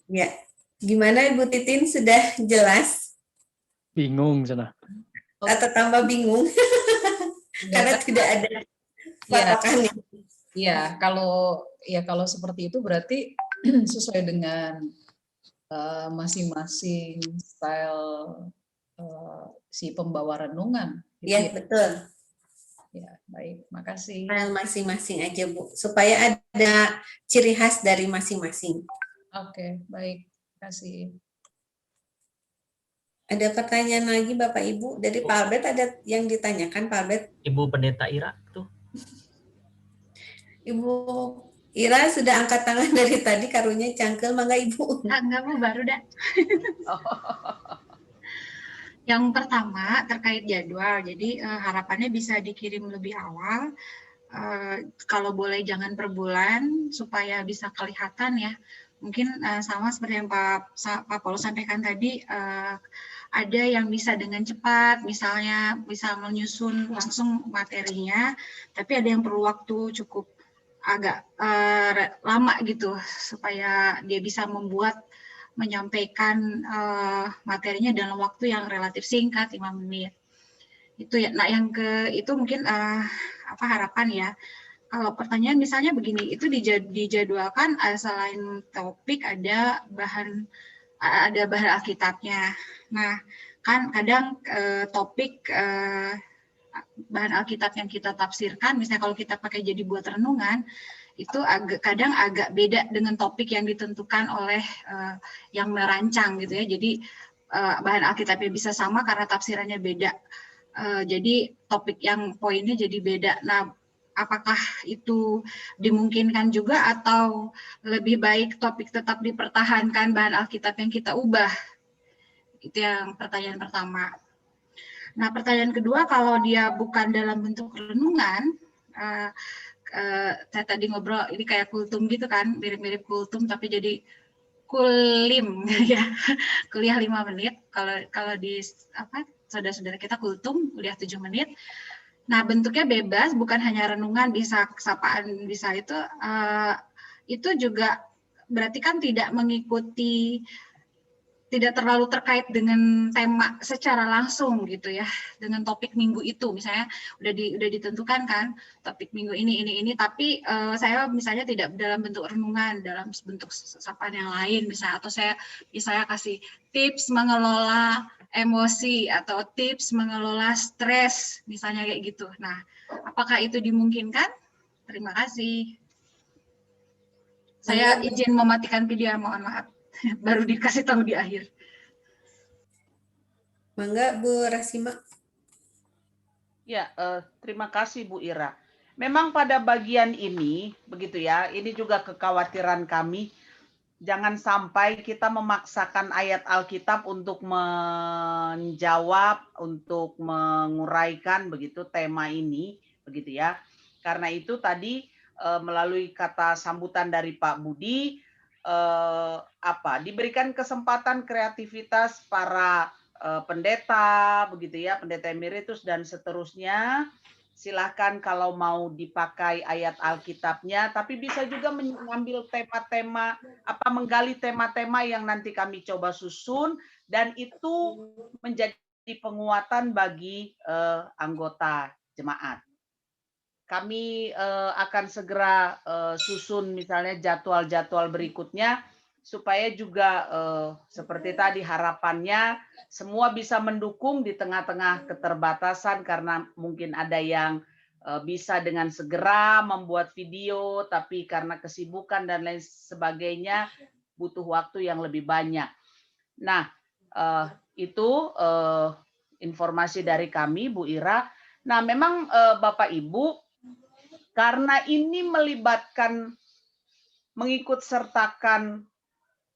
Ya, gimana Ibu Titin, sudah jelas? Bingung sana. Atau tambah bingung? Karena tidak ada patokannya. Iya, kalau seperti itu berarti sesuai dengan masing-masing style si pembawa renungan. Iya, Gitu ya. betul. Ya, baik, makasih. Masing-masing aja Bu, supaya ada ciri khas dari masing-masing. Oke, baik, makasih. Ada pertanyaan lagi Bapak Ibu dari Pak Albert, ada yang ditanyakan Pak Albert? Ibu Pendeta Ira tuh. Ibu Ira sudah angkat tangan dari tadi, karunya cangkel, mangga Ibu. Enggak Bu, baru dah. Yang pertama terkait jadwal, jadi harapannya bisa dikirim lebih awal. Kalau boleh jangan per bulan supaya bisa kelihatan ya. Mungkin sama seperti yang Pak Paulus sampaikan tadi, ada yang bisa dengan cepat, misalnya bisa menyusun langsung materinya, tapi ada yang perlu waktu cukup agak lama gitu supaya dia bisa menyampaikan materinya dalam waktu yang relatif singkat, 5 menit. Itu ya. Nah, yang itu mungkin harapan ya. Kalau pertanyaan misalnya begini, itu dijadwalkan selain topik ada bahan Alkitabnya. Nah, kan kadang topik bahan Alkitab yang kita tafsirkan, misalnya kalau kita pakai jadi buat renungan, itu kadang agak beda dengan topik yang ditentukan oleh yang merancang gitu ya. Jadi bahan Alkitabnya bisa sama karena tafsirannya beda. Jadi topik yang poinnya jadi beda. Nah, apakah itu dimungkinkan juga atau lebih baik topik tetap dipertahankan, bahan Alkitab yang kita ubah? Itu yang pertanyaan pertama. Nah, pertanyaan kedua, kalau dia bukan dalam bentuk renungan, saya tadi ngobrol, ini kayak kultum gitu kan, mirip-mirip kultum tapi jadi kulim ya, kuliah 5 menit. Kalau di saudara-saudara kita kultum kuliah 7 menit. Nah, bentuknya bebas, bukan hanya renungan, bisa sapaan, bisa itu juga berarti kan tidak mengikuti, tidak terlalu terkait dengan tema secara langsung gitu ya, dengan topik minggu itu. Misalnya udah ditentukan kan topik minggu ini, tapi saya misalnya tidak dalam bentuk renungan, dalam bentuk sapaan yang lain misalnya, atau saya kasih tips mengelola emosi atau tips mengelola stres misalnya kayak gitu. Nah, apakah itu dimungkinkan? Terima kasih. Saya izin mematikan video, mohon maaf. Baru dikasih tahu di akhir. Mangga Bu Rasima. Ya, terima kasih Bu Ira. Memang pada bagian ini, begitu ya, ini juga kekhawatiran kami. Jangan sampai kita memaksakan ayat Alkitab untuk menjawab, untuk menguraikan begitu tema ini, begitu ya. Karena itu tadi melalui kata sambutan dari Pak Budi, diberikan kesempatan kreativitas para pendeta, begitu ya, pendeta emeritus dan seterusnya. Silahkan kalau mau dipakai ayat Alkitabnya, tapi bisa juga mengambil tema-tema, menggali tema-tema yang nanti kami coba susun, dan itu menjadi penguatan bagi anggota jemaat. Kami akan segera susun misalnya jadwal-jadwal berikutnya, supaya juga seperti tadi harapannya semua bisa mendukung di tengah-tengah keterbatasan, karena mungkin ada yang bisa dengan segera membuat video, tapi karena kesibukan dan lain sebagainya butuh waktu yang lebih banyak. Nah, itu informasi dari kami, Bu Ira. Nah, memang Bapak Ibu, karena ini melibatkan mengikut sertakan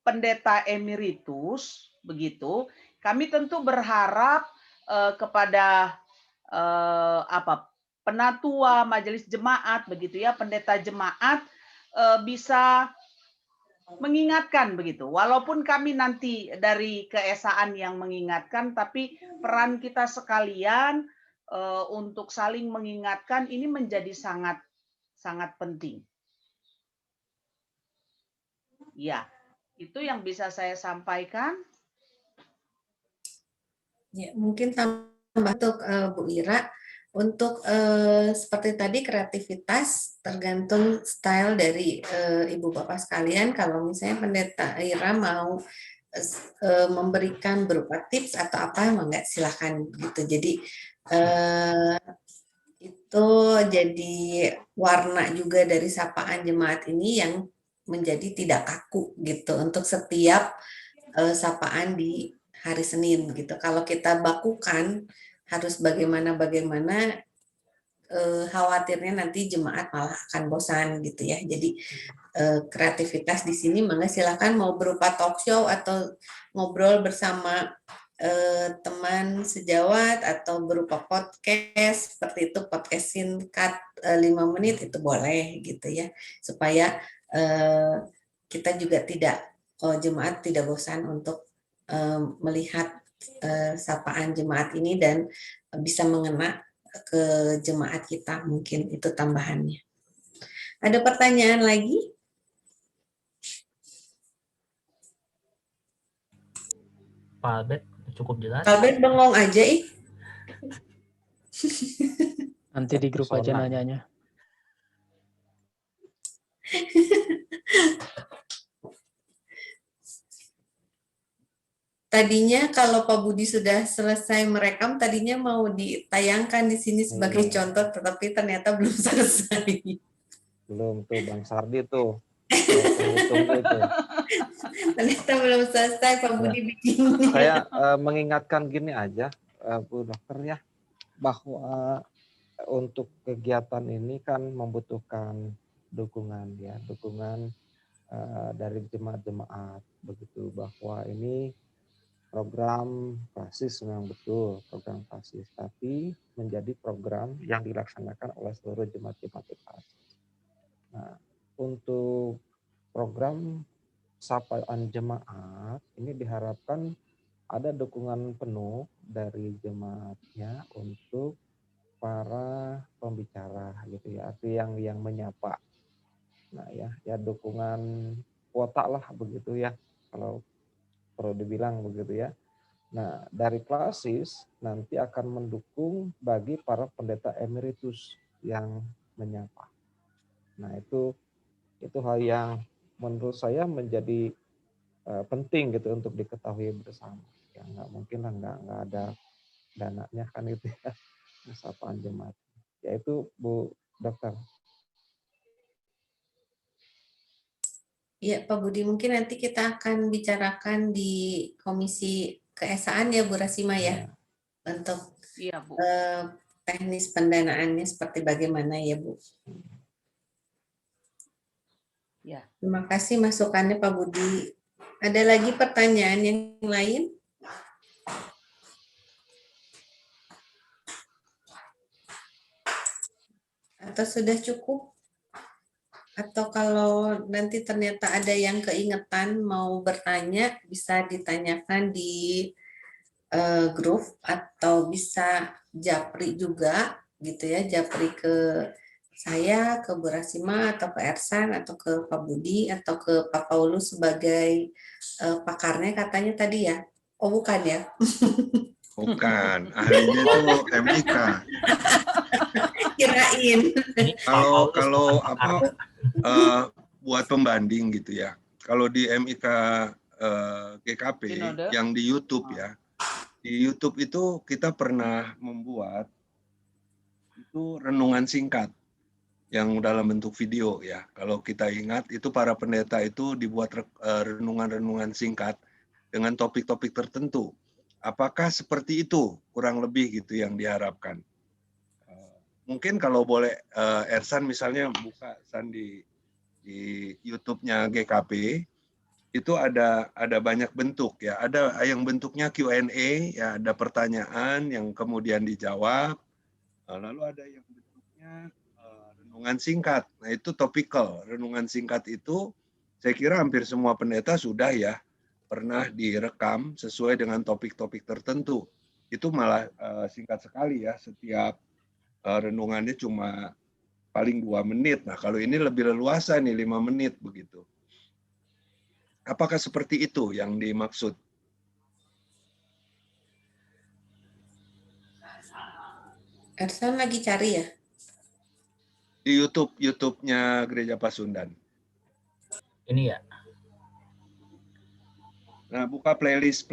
pendeta emeritus, begitu, kami tentu berharap kepada penatua majelis jemaat, begitu ya, pendeta jemaat bisa mengingatkan begitu. Walaupun kami nanti dari keesaan yang mengingatkan, tapi peran kita sekalian untuk saling mengingatkan ini menjadi sangat sangat penting. Ya. Itu yang bisa saya sampaikan. Ya, mungkin tambah untuk Bu Ira, untuk seperti tadi kreativitas tergantung style dari Ibu Bapak sekalian. Kalau misalnya Pendeta Ira mau memberikan berupa tips atau apa, enggak, silakan gitu. Jadi itu jadi warna juga dari sapaan jemaat ini yang menjadi tidak kaku gitu untuk setiap sapaan di hari Senin gitu. Kalau kita bakukan harus bagaimana khawatirnya nanti jemaat malah akan bosan gitu ya. Jadi kreativitas di sini mangga silakan mau berupa talk show atau ngobrol bersama teman sejawat atau berupa podcast seperti itu, podcast singkat 5 menit itu boleh gitu ya, supaya kita juga jemaat tidak bosan untuk melihat sapaan jemaat ini dan bisa mengena ke jemaat kita, mungkin itu tambahannya. Ada pertanyaan lagi? Pak Albert cukup jelas. Pak Albert bengong aja ih. Nanti di grup aja nanyanya. Tadinya kalau Pak Budi sudah selesai merekam, tadinya mau ditayangkan di sini sebagai contoh, tetapi ternyata belum selesai. Belum tuh Bang Sardi tuh. Tunggu itu. Ternyata belum selesai Pak Budi bikinnya. Saya mengingatkan gini aja, Bu Dokter ya, bahwa untuk kegiatan ini kan membutuhkan dukungan ya, dukungan dari jemaat-jemaat begitu, bahwa ini program KASIS memang betul program KASIS, tapi menjadi program yang dilaksanakan oleh seluruh jemaat-jemaat KASIS. Nah, untuk program sapaan jemaat ini diharapkan ada dukungan penuh dari jemaatnya untuk para pembicara gitu ya, arti yang menyapa. Nah ya dukungan kuota lah begitu ya, kalau perlu dibilang begitu ya. Nah dari KASIS nanti akan mendukung bagi para pendeta emeritus yang menyapa. Nah itu hal yang menurut saya menjadi penting gitu untuk diketahui bersama. Ya nggak mungkin lah nggak ada dananya kan itu ya, sapaan jemaat. Yaitu Bu Dokter. Ya, Pak Budi, mungkin nanti kita akan bicarakan di Komisi Keesaan ya, Bu Rasima ya, untuk Iya, Bu. teknis pendanaannya seperti bagaimana ya, Bu. Ya. Terima kasih masukannya Pak Budi. Ada lagi pertanyaan yang lain? Atau sudah cukup? Atau kalau nanti ternyata ada yang keingetan mau bertanya, bisa ditanyakan di grup atau bisa japri juga gitu ya, japri ke saya, ke Bu Rasima atau ke Ersan atau ke Pak Budi atau ke Pak Paulus sebagai pakarnya katanya tadi ya. Oh bukan ya? Bukan, ahlinya itu MIK. Kirain. Kalau apa buat pembanding gitu ya. Kalau di MIK GKP Sinode. yang di YouTube ya. Di YouTube itu kita pernah membuat itu renungan singkat yang dalam bentuk video ya. Kalau kita ingat itu para pendeta itu dibuat renungan-renungan singkat dengan topik-topik tertentu. Apakah seperti itu kurang lebih gitu yang diharapkan? Mungkin kalau boleh Ersan misalnya buka di YouTube-nya GKP itu ada banyak bentuk ya. Ada yang bentuknya Q&A ya, ada pertanyaan yang kemudian dijawab. Lalu ada yang bentuknya renungan singkat. Nah, itu topical. Renungan singkat itu saya kira hampir semua pendeta sudah ya pernah direkam sesuai dengan topik-topik tertentu. Itu malah singkat sekali ya, setiap renungannya cuma paling 2 menit. Nah, kalau ini lebih leluasa nih 5 menit begitu. Apakah seperti itu yang dimaksud? Ersan lagi cari ya? Di YouTube-nya Gereja Pasundan. Ini ya. Nah, buka playlist.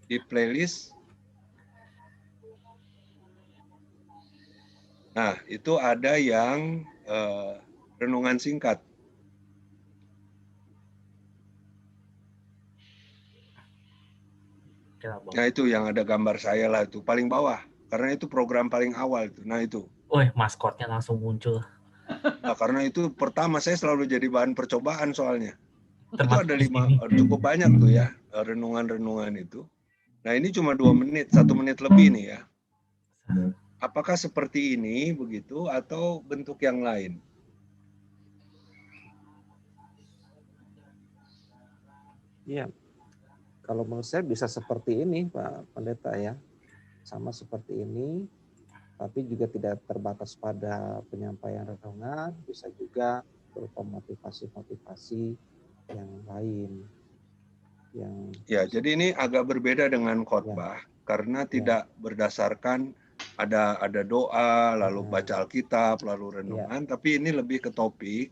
Di playlist. Nah, itu ada yang renungan singkat. Nah, itu yang ada gambar saya lah itu, paling bawah. Karena itu program paling awal itu. Nah, itu. Maskotnya langsung muncul. Nah, karena itu pertama saya selalu jadi bahan percobaan soalnya. Termasuk itu ada cukup banyak tuh ya renungan-renungan itu. Nah, ini cuma 2 menit, 1 menit lebih nih ya. Apakah seperti ini begitu atau bentuk yang lain? Iya. Kalau menurut saya bisa seperti ini, Pak Pendeta ya. Sama seperti ini, tapi juga tidak terbatas pada penyampaian renungan, bisa juga berupa motivasi-motivasi yang lain. Ya, jadi ini agak berbeda dengan khotbah karena tidak berdasarkan ada doa, lalu baca Alkitab, lalu renungan, tapi ini lebih ke topik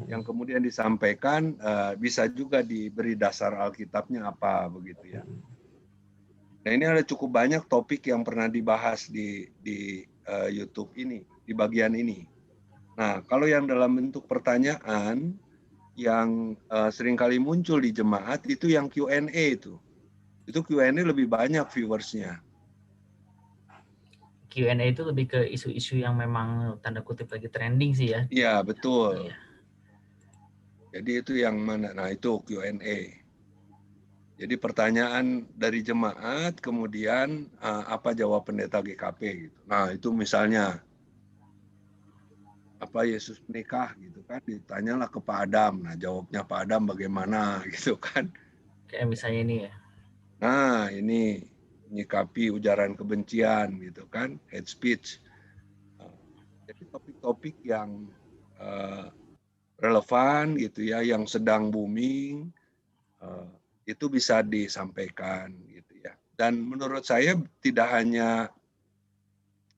yang kemudian disampaikan, bisa juga diberi dasar Alkitabnya apa begitu ya. Nah, ini ada cukup banyak topik yang pernah dibahas di YouTube ini, di bagian ini. Nah, kalau yang dalam bentuk pertanyaan yang seringkali muncul di jemaat itu yang Q&A itu. Itu Q&A lebih banyak viewersnya. Q&A itu lebih ke isu-isu yang memang tanda kutip lagi trending sih ya. Iya, betul. Jadi itu yang mana? Nah, itu Q&A. Jadi pertanyaan dari jemaat, kemudian apa jawab pendeta GKP gitu. Nah, itu misalnya apa Yesus menikah gitu kan, ditanyalah ke Pak Adam. Nah, jawabnya Pak Adam bagaimana gitu kan. Kayak misalnya ini ya. Nah, ini menyikapi ujaran kebencian gitu kan, hate speech. Jadi topik-topik yang relevan gitu ya, yang sedang booming, itu bisa disampaikan gitu ya. Dan menurut saya tidak hanya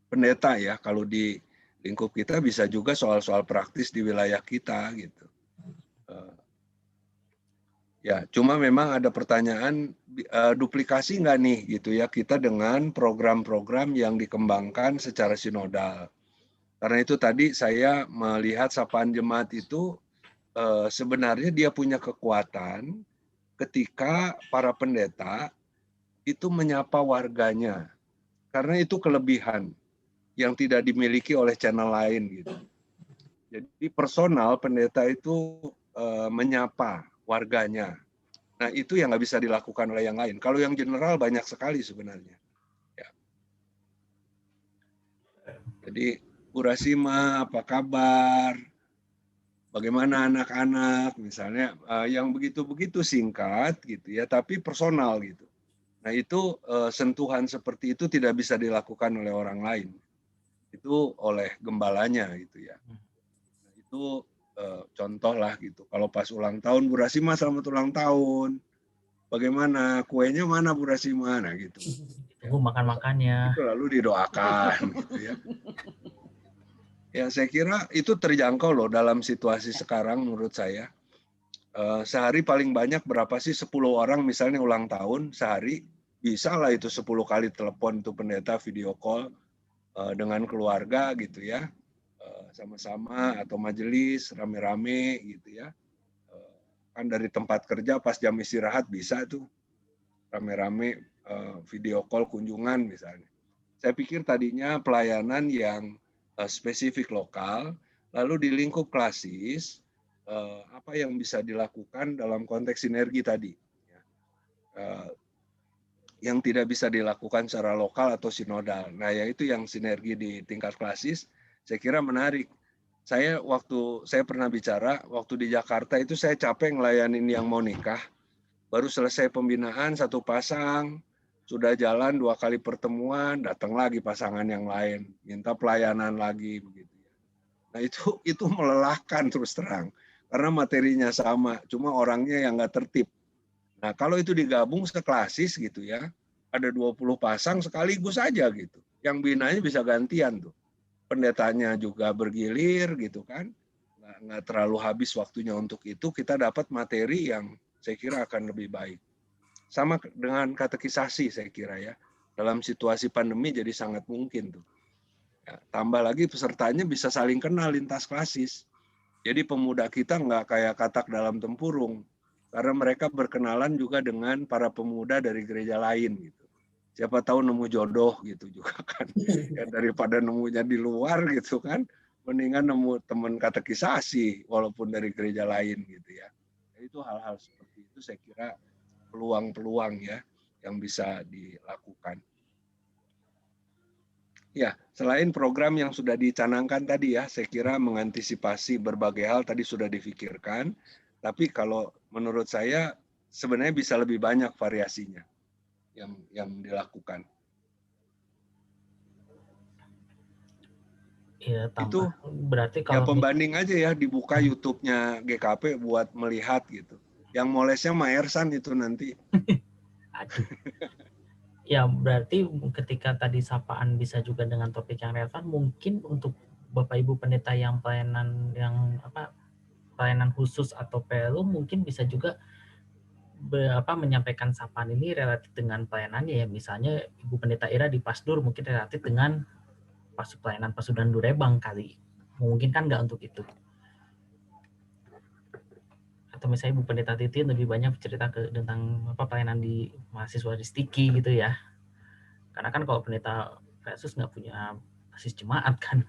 pendeta ya, kalau di lingkup kita bisa juga soal-soal praktis di wilayah kita gitu. Ya, cuma memang ada pertanyaan duplikasi nggak nih gitu ya kita dengan program-program yang dikembangkan secara sinodal. Karena itu tadi saya melihat sapaan jemaat itu sebenarnya dia punya kekuatan ketika para pendeta itu menyapa warganya, karena itu kelebihan yang tidak dimiliki oleh channel lain gitu. Jadi personal pendeta itu menyapa warganya. Nah itu yang nggak bisa dilakukan oleh yang lain. Kalau yang general banyak sekali sebenarnya. Ya. Jadi Bu Rasima, apa kabar? Bagaimana anak-anak? Misalnya yang begitu-begitu singkat gitu ya, tapi personal gitu. Nah itu sentuhan seperti itu tidak bisa dilakukan oleh orang lain. Itu oleh gembalanya gitu ya. Nah, itu contoh lah gitu. Kalau pas ulang tahun, Bu Rasima selamat ulang tahun. Bagaimana kuenya mana Bu Rasima? Nah gitu. Tunggu makan-makannya. Itu lalu didoakan gitu ya. Ya saya kira itu terjangkau loh dalam situasi sekarang menurut saya. Sehari paling banyak berapa sih? 10 orang misalnya ulang tahun sehari, bisa lah itu 10 kali telepon tuh pendeta video call dengan keluarga gitu ya. Sama-sama atau majelis rame-rame gitu ya. Kan dari tempat kerja pas jam istirahat bisa tuh rame-rame video call kunjungan misalnya. Saya pikir tadinya pelayanan yang spesifik lokal, lalu di lingkup klasis, apa yang bisa dilakukan dalam konteks sinergi tadi. Yang tidak bisa dilakukan secara lokal atau sinodal. Nah, yaitu yang sinergi di tingkat klasis, saya kira menarik. Waktu saya pernah bicara, waktu di Jakarta itu saya capek ngelayanin yang mau nikah, baru selesai pembinaan satu pasang, sudah jalan 2 kali pertemuan, datang lagi pasangan yang lain, minta pelayanan lagi begitu. Nah itu melelahkan terus terang, karena materinya sama, cuma orangnya yang nggak tertib. Nah kalau itu digabung seklasis gitu ya, ada 20 pasang sekaligus aja gitu, yang binanya bisa gantian tuh, pendetanya juga bergilir gitu kan, nggak terlalu habis waktunya untuk itu, kita dapat materi yang saya kira akan lebih baik. Sama dengan katekisasi saya kira ya, dalam situasi pandemi jadi sangat mungkin tuh. Ya, tambah lagi pesertanya bisa saling kenal lintas klasis. Jadi pemuda kita nggak kayak katak dalam tempurung, karena mereka berkenalan juga dengan para pemuda dari gereja lain gitu. Siapa tahu nemu jodoh gitu juga kan. Ya, daripada nemunya di luar gitu kan, mendingan nemu teman katekisasi walaupun dari gereja lain gitu ya. Itu hal-hal seperti itu saya kira peluang-peluang ya yang bisa dilakukan. Ya, selain program yang sudah dicanangkan tadi ya, saya kira mengantisipasi berbagai hal tadi sudah difikirkan, tapi kalau menurut saya sebenarnya bisa lebih banyak variasinya yang dilakukan. Iya, itu berarti kalau ya pembanding aja ya, dibuka YouTube-nya GKP buat melihat gitu. Yang molesnya Maersan itu nanti. Aduh. Ya berarti ketika tadi sapaan bisa juga dengan topik yang relevan, mungkin untuk Bapak Ibu pendeta yang pelayanan khusus atau PLU mungkin bisa juga menyampaikan sapaan ini relatif dengan pelayanannya ya. Misalnya Ibu Pendeta Ira di Pasdur mungkin relatif dengan pelayanan Pasudan Durebang kali. Mungkin kan nggak untuk itu. Atau misalnya Bu Pendeta Titin lebih banyak cerita tentang pelayanan di mahasiswa di Stiki gitu ya. Karena kan kalau pendeta Yesus nggak punya basis jemaat kan.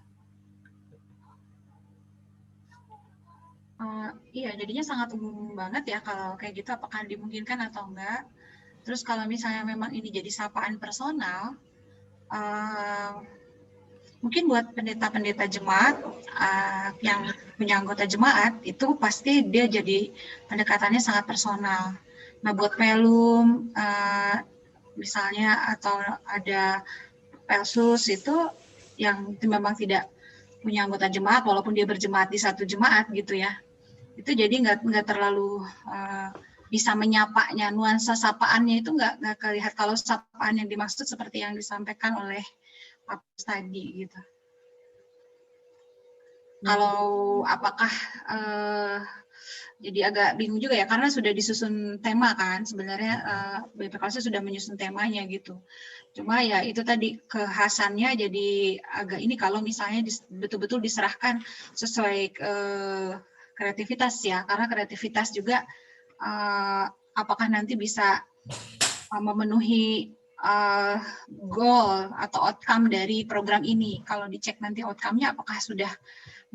Iya, jadinya sangat umum banget ya kalau kayak gitu, apakah dimungkinkan atau enggak. Terus kalau misalnya memang ini jadi sapaan personal, mungkin buat pendeta-pendeta jemaat yang punya anggota jemaat, itu pasti dia jadi pendekatannya sangat personal. Nah, buat pelum, misalnya, atau ada pelsus itu yang memang tidak punya anggota jemaat, walaupun dia berjemaat di satu jemaat gitu ya, itu jadi nggak terlalu bisa menyapanya, nuansa sapaannya itu nggak kelihatan kalau sapaan yang dimaksud seperti yang disampaikan oleh Pak tadi gitu. Kalau apakah jadi agak bingung juga ya, karena sudah disusun tema kan sebenarnya, BPKLC sudah menyusun temanya gitu. Cuma ya itu tadi kekhasannya jadi agak ini kalau misalnya betul-betul diserahkan sesuai kreativitas ya, karena kreativitas juga apakah nanti bisa memenuhi goal atau outcome dari program ini. Kalau dicek nanti outcome-nya apakah sudah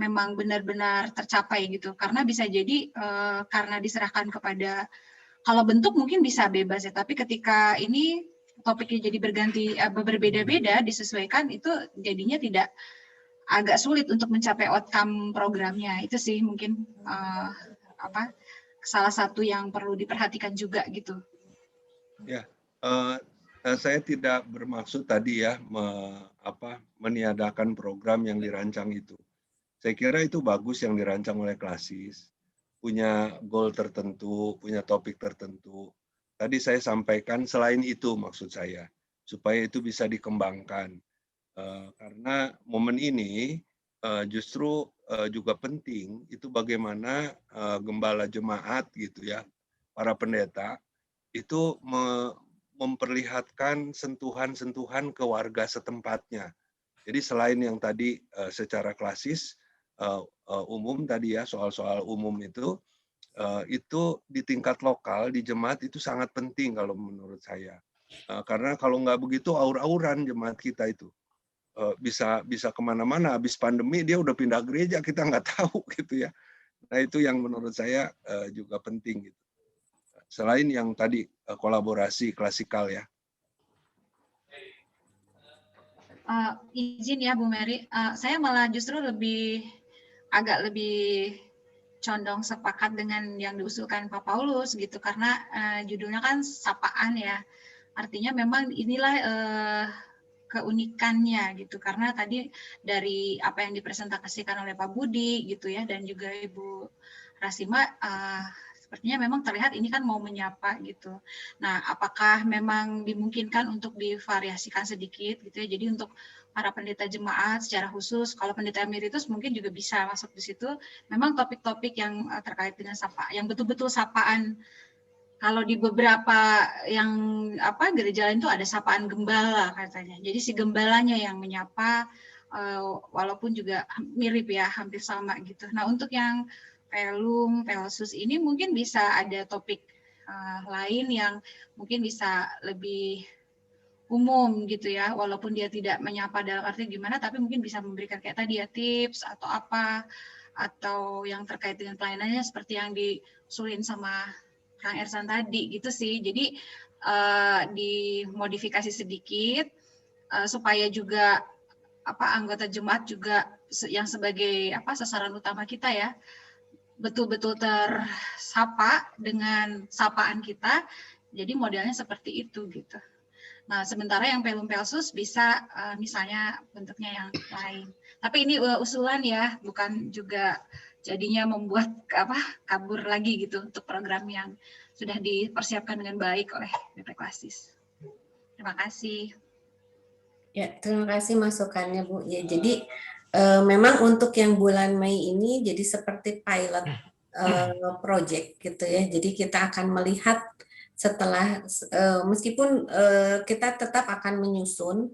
memang benar-benar tercapai gitu. Karena bisa jadi karena diserahkan kepada, kalau bentuk mungkin bisa bebas ya, tapi ketika ini topiknya jadi berbeda-beda, disesuaikan, itu jadinya tidak, agak sulit untuk mencapai outcome programnya. Itu sih mungkin salah satu yang perlu diperhatikan juga gitu. Ya, saya tidak bermaksud tadi ya meniadakan program yang dirancang itu. Saya kira itu bagus yang dirancang oleh Klasis, punya goal tertentu, punya topik tertentu. Tadi saya sampaikan selain itu maksud saya, supaya itu bisa dikembangkan. Karena momen ini justru juga penting, itu bagaimana gembala jemaat gitu ya, para pendeta, itu memperlihatkan sentuhan-sentuhan ke warga setempatnya. Jadi selain yang tadi secara klasis, umum tadi ya, soal-soal umum itu di tingkat lokal, di jemaat itu sangat penting kalau menurut saya. Karena kalau nggak begitu aur-auran jemaat kita itu. Bisa kemana-mana, habis pandemi dia udah pindah gereja, kita nggak tahu gitu ya. Nah itu yang menurut saya juga penting gitu. Selain yang tadi kolaborasi klasikal ya. Izin ya Bu Mary, saya malah justru agak lebih condong sepakat dengan yang diusulkan Pak Paulus gitu, karena judulnya kan sapaan ya, artinya memang inilah keunikannya gitu, karena tadi dari apa yang dipresentasikan oleh Pak Budi gitu ya, dan juga Ibu Rasima, sepertinya memang terlihat ini kan mau menyapa gitu. Nah, apakah memang dimungkinkan untuk divariasikan sedikit gitu ya? Jadi untuk para pendeta jemaat secara khusus, kalau pendeta emeritus mungkin juga bisa masuk di situ. Memang topik-topik yang terkait dengan yang betul-betul sapaan. Kalau di beberapa yang gereja lain itu ada sapaan gembala katanya. Jadi si gembalanya yang menyapa, walaupun juga mirip ya, hampir sama gitu. Nah, untuk yang Pelum, Pelsus ini mungkin bisa ada topik lain yang mungkin bisa lebih umum gitu ya, walaupun dia tidak menyapa dalam arti gimana, tapi mungkin bisa memberikan kayak tadi ya tips atau apa, atau yang terkait dengan pelayanannya seperti yang diusulin sama Kang Ersan tadi gitu sih. Jadi dimodifikasi sedikit supaya juga anggota jemaat juga yang sebagai sasaran utama kita ya, betul-betul tersapa dengan sapaan kita, jadi modelnya seperti itu gitu. Nah, sementara yang Pelum Pelsus bisa misalnya bentuknya yang lain. Tapi ini usulan ya, bukan juga jadinya membuat kabur lagi gitu untuk program yang sudah dipersiapkan dengan baik oleh BP Klasis. Terima kasih. Ya, terima kasih masukannya Bu. Ya, jadi memang untuk yang bulan Mei ini jadi seperti pilot project gitu ya. Jadi kita akan melihat setelah meskipun kita tetap akan menyusun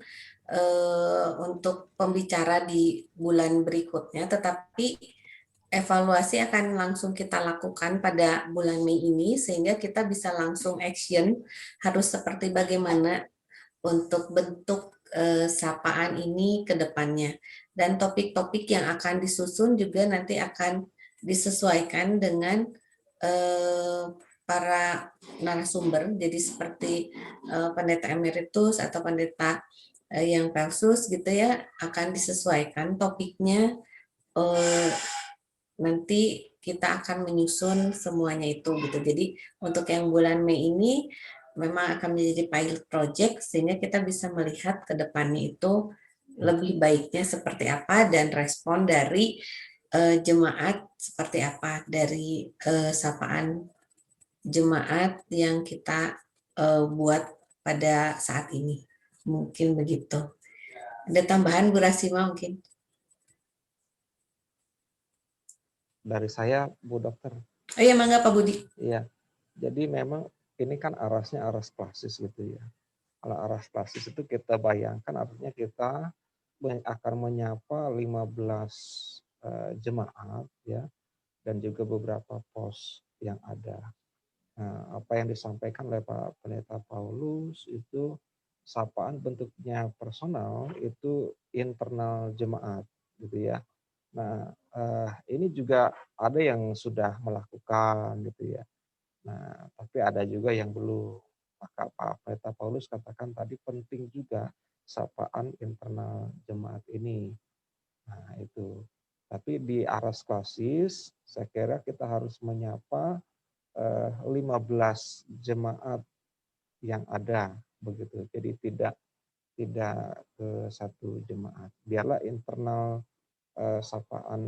untuk pembicara di bulan berikutnya, tetapi evaluasi akan langsung kita lakukan pada bulan Mei ini sehingga kita bisa langsung action harus seperti bagaimana untuk bentuk sapaan ini ke depannya. Dan topik-topik yang akan disusun juga nanti akan disesuaikan dengan para narasumber. Jadi seperti pendeta emeritus atau pendeta yang Pelsus gitu ya, akan disesuaikan topiknya. Nanti kita akan menyusun semuanya itu gitu. Jadi untuk yang bulan Mei ini memang akan menjadi pilot project sehingga kita bisa melihat ke depannya itu lebih baiknya seperti apa dan respon dari jemaat seperti apa dari sapaan jemaat yang kita buat pada saat ini. Mungkin begitu. Ada tambahan Bu Rasima mungkin? Dari saya, Bu Dokter. Oh iya, mangga Pak Budi. Iya, jadi memang ini kan arasnya aras klasis gitu ya. Kalau aras klasis itu kita bayangkan artinya kita akan menyapa 15 jemaat ya dan juga beberapa pos yang ada. Nah, apa yang disampaikan oleh Pak Pendeta Paulus itu sapaan bentuknya personal itu internal jemaat gitu ya. Nah, ini juga ada yang sudah melakukan gitu ya. Nah, tapi ada juga yang belum. Maka Pak Pendeta Paulus katakan tadi penting juga sapaan internal jemaat ini. Nah, itu. Tapi di Aras Klasis, saya kira kita harus menyapa 15 jemaat yang ada begitu. Jadi tidak ke satu jemaat. Biarlah internal sapaan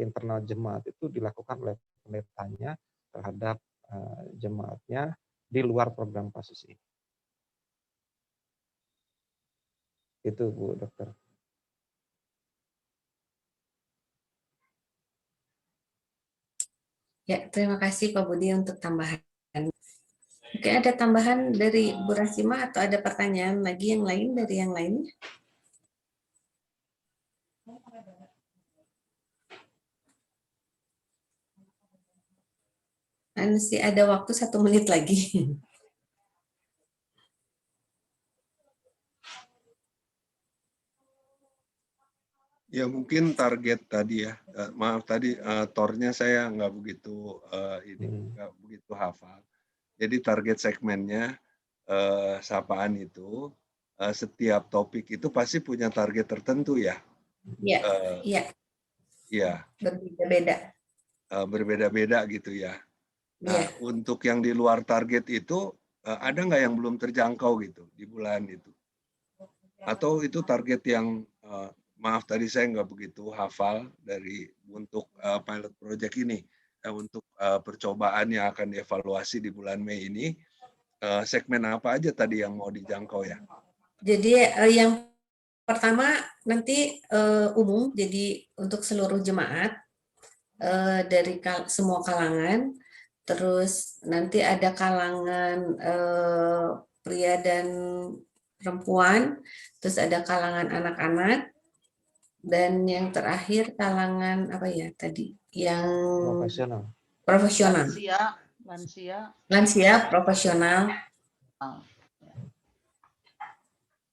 internal jemaat itu dilakukan oleh pendetanya terhadap jemaatnya di luar program kasus ini. Itu Bu Dokter. Ya, terima kasih Pak Budi untuk tambahan. Oke, ada tambahan dari Bu Rasima atau ada pertanyaan lagi yang lain dari yang lainnya? Masih ada waktu 1 menit lagi. Ya mungkin target tadi ya, maaf tadi tornya saya nggak begitu nggak begitu hafal. Jadi target segmennya sapaan itu setiap topik itu pasti punya target tertentu ya. Iya, iya. Iya. Berbeda-beda. Berbeda-beda gitu ya. Nah, untuk yang di luar target itu ada nggak yang belum terjangkau gitu di bulan itu? Atau itu target yang maaf tadi saya nggak begitu hafal dari untuk pilot project ini, untuk percobaan yang akan dievaluasi di bulan Mei ini, segmen apa aja tadi yang mau dijangkau ya? Jadi yang pertama nanti umum, jadi untuk seluruh jemaat dari semua kalangan, terus nanti ada kalangan pria dan perempuan, terus ada kalangan anak-anak, dan yang terakhir kalangan apa ya tadi yang profesional. Lansia profesional.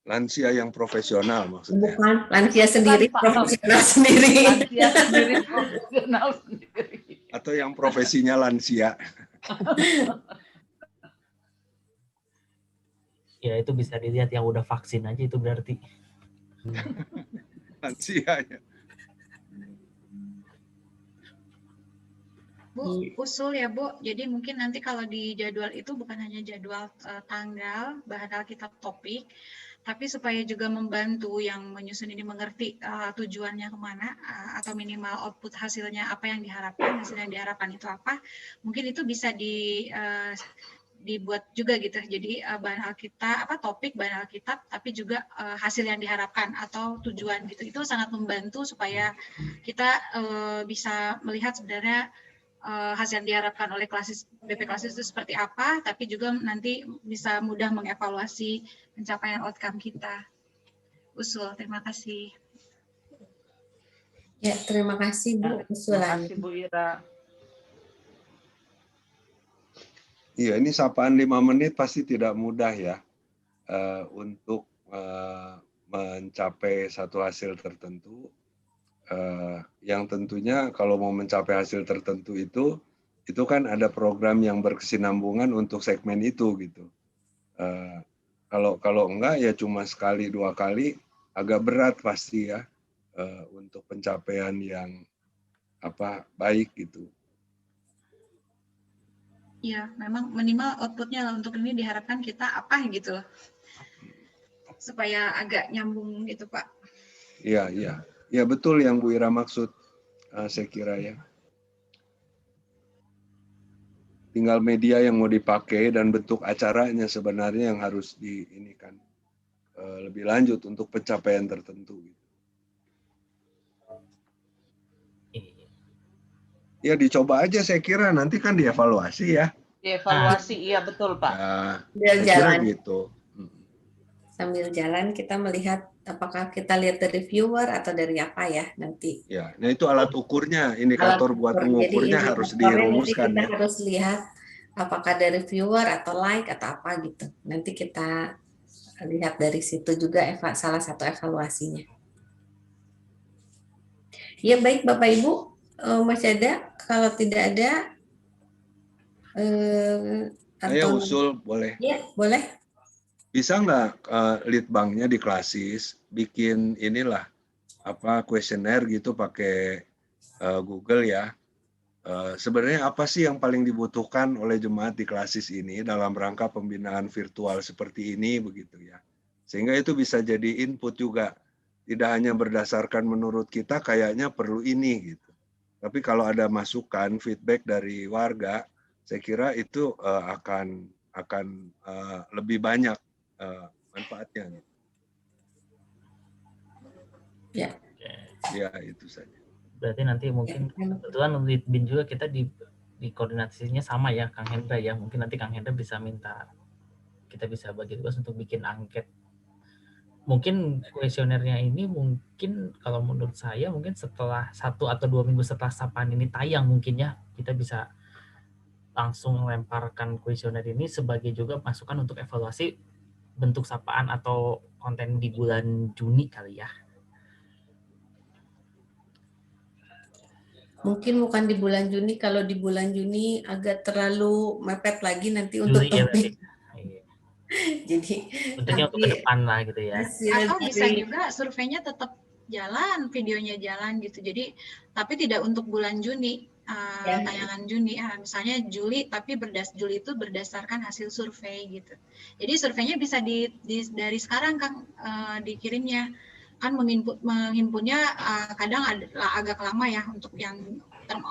Lansia yang profesional maksudnya. Bukan, lansia sendiri, profesional sendiri. Lansia sendiri, profesional sendiri. Atau yang profesinya lansia. Ya itu bisa dilihat yang udah vaksin aja itu berarti. Lansia ya. Bu, usul ya Bu, jadi mungkin nanti kalau di jadwal itu bukan hanya jadwal tanggal, bahan Alkitab topik, tapi supaya juga membantu yang menyusun ini mengerti tujuannya kemana, atau minimal output hasilnya apa yang diharapkan, hasil yang diharapkan itu apa, mungkin itu bisa dibuat juga gitu, jadi bahan Alkitab, topik bahan Alkitab, tapi juga hasil yang diharapkan atau tujuan gitu, itu sangat membantu supaya kita bisa melihat sebenarnya hasil yang diharapkan oleh BP Klasis itu seperti apa, tapi juga nanti bisa mudah mengevaluasi pencapaian outcome kita. Usul, terima kasih. Ya, terima kasih Bu usulannya. Terima kasih Bu Ira. Iya, ini sapaan 5 menit pasti tidak mudah ya untuk mencapai satu hasil tertentu. Yang tentunya kalau mau mencapai hasil tertentu itu kan ada program yang berkesinambungan untuk segmen itu gitu. Kalau enggak ya cuma sekali 2 kali agak berat pasti ya untuk pencapaian yang baik gitu. Iya, memang minimal outputnya untuk ini diharapkan kita apa gitu loh, supaya agak nyambung gitu Pak. Iya, iya. Ya betul yang Bu Ira maksud, saya kira ya. Tinggal media yang mau dipakai dan bentuk acaranya sebenarnya yang harus diinikan lebih lanjut untuk pencapaian tertentu. Ya dicoba aja saya kira, nanti kan dievaluasi ya. Dievaluasi, iya betul Pak. Ya, saya kira gitu. sambil jalan kita melihat apakah kita lihat dari viewer atau dari apa ya nanti. Ya, nah itu alat ukurnya, Alat indikator buat ukur. Jadi mengukurnya harus indikatornya nanti dirumuskan kita ya. harus lihat apakah dari viewer atau like atau apa gitu. Nanti kita lihat dari situ juga salah satu evaluasinya. Ya baik Bapak Ibu, masih ada? Kalau tidak ada, Saya atau usul boleh. ya boleh. Bisa nggak leadbanknya di Klasis bikin inilah apa kuesioner gitu pakai Google ya. Sebenarnya apa sih yang paling dibutuhkan oleh jemaat di Klasis ini dalam rangka pembinaan virtual seperti ini begitu ya. Sehingga itu bisa jadi input juga. Tidak hanya berdasarkan menurut kita kayaknya perlu ini gitu. Tapi kalau ada masukan, feedback dari warga, saya kira itu akan lebih banyak manfaatnya. Ya. Ya itu saja. Berarti nanti mungkin kebetulan lead bin juga kita di koordinasinya sama ya Kang Hendra ya. Mungkin nanti Kang Hendra bisa minta kita bisa bagi tugas untuk bikin angket. Mungkin kuesionernya ini mungkin kalau menurut saya mungkin setelah 1 atau 2 minggu setelah sapaan ini tayang mungkin ya kita bisa langsung melemparkan kuesioner ini sebagai juga masukan untuk evaluasi bentuk sapaan atau konten di bulan Juni kali ya. Mungkin bukan di bulan Juni, kalau di bulan Juni agak terlalu mepet lagi nanti untuk Juli ya topik. Jadi bentuknya untuk ke depan lah gitu ya. Atau bisa juga surveinya tetap jalan, videonya jalan gitu. Jadi tapi tidak untuk bulan Juni, tayangan Juni. Misalnya Juli, tapi Juli itu berdasarkan hasil survei gitu. Jadi surveinya bisa dari sekarang Kang dikirimnya. Kan menghimpunnya kadang agak lama ya untuk yang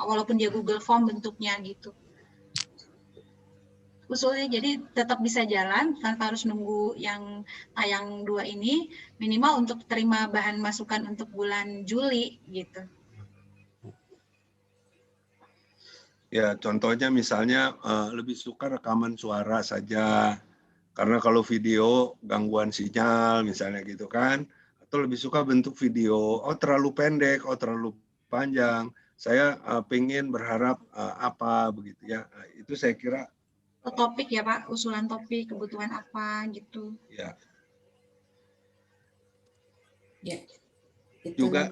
walaupun dia Google Form bentuknya gitu. Usulnya jadi tetap bisa jalan tanpa harus nunggu yang tayang 2 ini, minimal untuk terima bahan masukan untuk bulan Juli gitu. Ya contohnya misalnya lebih suka rekaman suara saja, karena kalau video gangguan sinyal misalnya gitu kan, atau lebih suka bentuk video, oh terlalu pendek, oh terlalu panjang, saya pengen berharap apa begitu ya, itu saya kira topik ya Pak, usulan topik, kebutuhan apa gitu. Ya. Ya. Juga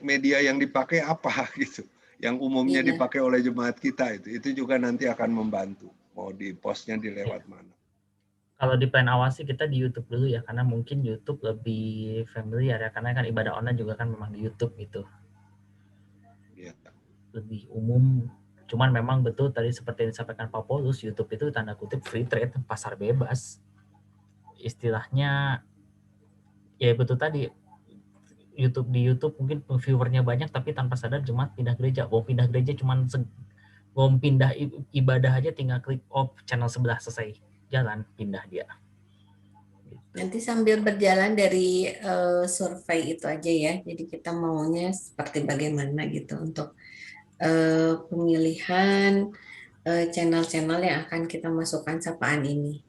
media yang dipakai apa gitu, yang umumnya dipakai oleh jemaat kita itu juga nanti akan membantu mau di postnya di lewat mana. Kalau di plan awal sih kita di YouTube dulu ya, karena mungkin YouTube lebih familiar ya, karena kan ibadah online juga kan memang di YouTube gitu. Ya. Lebih umum. Cuman memang betul tadi seperti yang disampaikan Pak Paulus, YouTube itu tanda kutip free trade, pasar bebas. Istilahnya, ya betul tadi, di YouTube mungkin viewernya banyak, tapi tanpa sadar jemaat pindah gereja. Mau pindah gereja cuman mau pindah ibadah aja tinggal klik off channel sebelah selesai. Jalan, pindah dia. Nanti sambil berjalan dari survei itu aja ya, jadi kita maunya seperti bagaimana gitu untuk pemilihan channel-channel yang akan kita masukkan sapaan ini.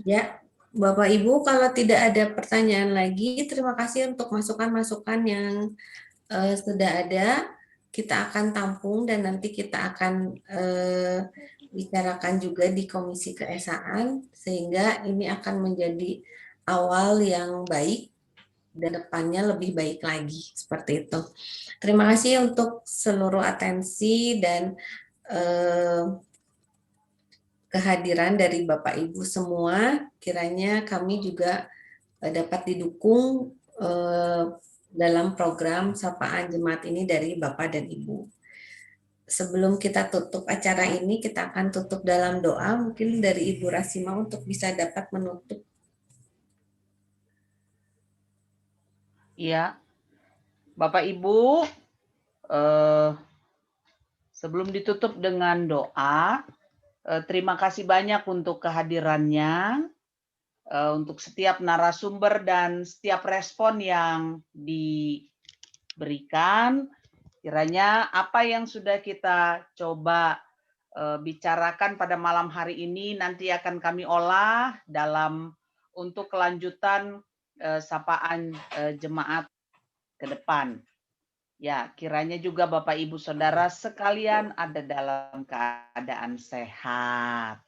Ya, Bapak Ibu, kalau tidak ada pertanyaan lagi, terima kasih untuk masukan-masukan yang sudah ada. Kita akan tampung dan nanti kita akan bicarakan juga di Komisi Keesaan, sehingga ini akan menjadi awal yang baik dan depannya lebih baik lagi, seperti itu. Terima kasih untuk seluruh atensi dan kehadiran dari Bapak Ibu semua. Kiranya kami juga dapat didukung dalam program sapaan jemaat ini dari Bapak dan Ibu. Sebelum kita tutup acara ini, kita akan tutup dalam doa. Mungkin dari Ibu Rasima untuk bisa dapat menutup. Iya, Bapak Ibu, sebelum ditutup dengan doa, terima kasih banyak untuk kehadirannya, untuk setiap narasumber dan setiap respon yang diberikan. Kiranya apa yang sudah kita coba bicarakan pada malam hari ini nanti akan kami olah untuk kelanjutan sapaan jemaat ke depan. Ya, kiranya juga Bapak Ibu Saudara sekalian ada dalam keadaan sehat.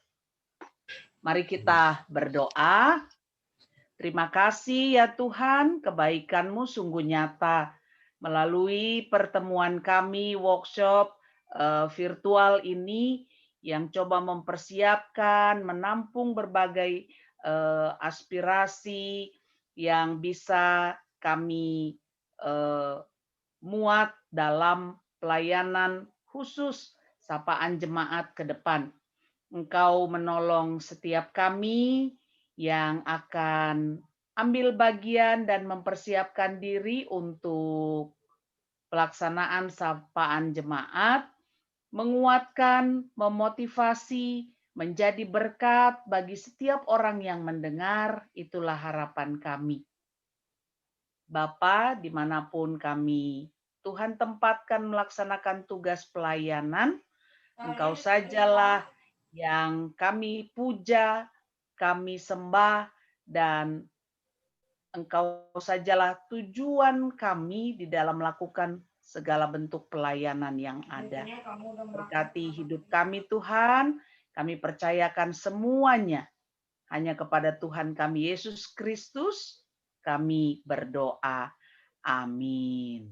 Mari kita berdoa. Terima kasih ya Tuhan, kebaikan-Mu sungguh nyata melalui pertemuan kami workshop virtual ini yang coba mempersiapkan, menampung berbagai aspirasi yang bisa kami muat dalam pelayanan khusus sapaan jemaat ke depan. Engkau menolong setiap kami yang akan ambil bagian dan mempersiapkan diri untuk pelaksanaan sapaan jemaat, menguatkan, memotivasi, menjadi berkat bagi setiap orang yang mendengar, itulah harapan kami. Bapa, dimanapun kami Tuhan tempatkan melaksanakan tugas pelayanan, Engkau sajalah yang kami puja, kami sembah, dan Engkau sajalah tujuan kami di dalam melakukan segala bentuk pelayanan yang ada. Berkati hidup kami Tuhan, kami percayakan semuanya hanya kepada Tuhan kami Yesus Kristus, kami berdoa. Amin.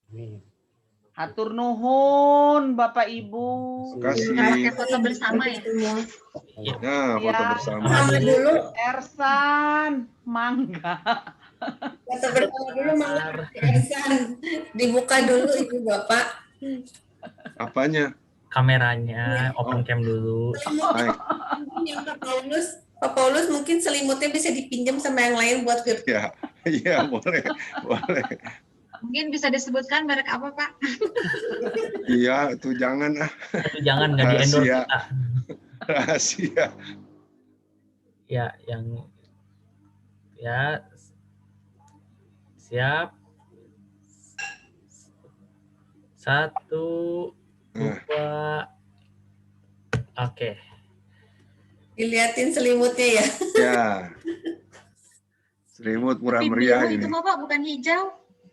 Amin. Hatur nuhun Bapak Ibu. Terima kasih. Kita foto bersama ya. Ya, foto bersama. Sama dulu. Ersan, mangga. Foto bersama dulu, Mang Ersan. Dibuka dulu Ibu Bapak. Apanya? Kameranya, open cam dulu. Baik. Yang Pak Paulus mungkin selimutnya bisa dipinjam sama yang lain buat virtual. Ya, iya boleh, boleh. Mungkin bisa disebutkan merek apa, Pak? Iya, itu jangan ah. Itu jangan, nggak di-endorse kita. Rahasia. Ya, siap. 1, 2, oke. Diliatin selimutnya ya. Ya. Selimut murah meriah Tapi ini. itu Bapak bukan hijau.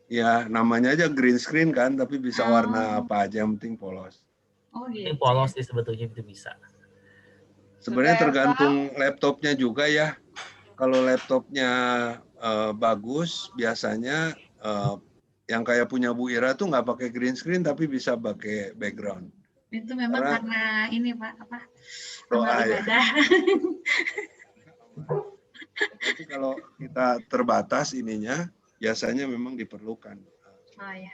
Ya, namanya aja green screen kan, tapi bisa warna apa aja, yang penting polos. Oh Ini gitu. polos sih sebetulnya itu bisa. Sebenarnya tergantung laptopnya juga ya. Kalau laptopnya bagus, biasanya yang kayak punya Bu Ira tuh nggak pakai green screen, tapi bisa pakai background. Itu memang karena ini Pak, apa? Doa amal ya. ibadah. Tapi kalau kita terbatas ininya, biasanya memang diperlukan. Oh ya.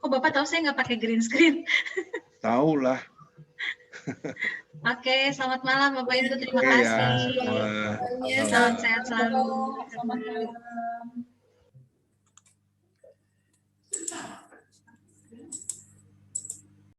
Kok Bapak tahu saya nggak pakai green screen? Tahu lah. Oke, selamat malam Bapak Ibu, terima Oke ya, kasih. semua. Salam sehat selalu. Selamat malam.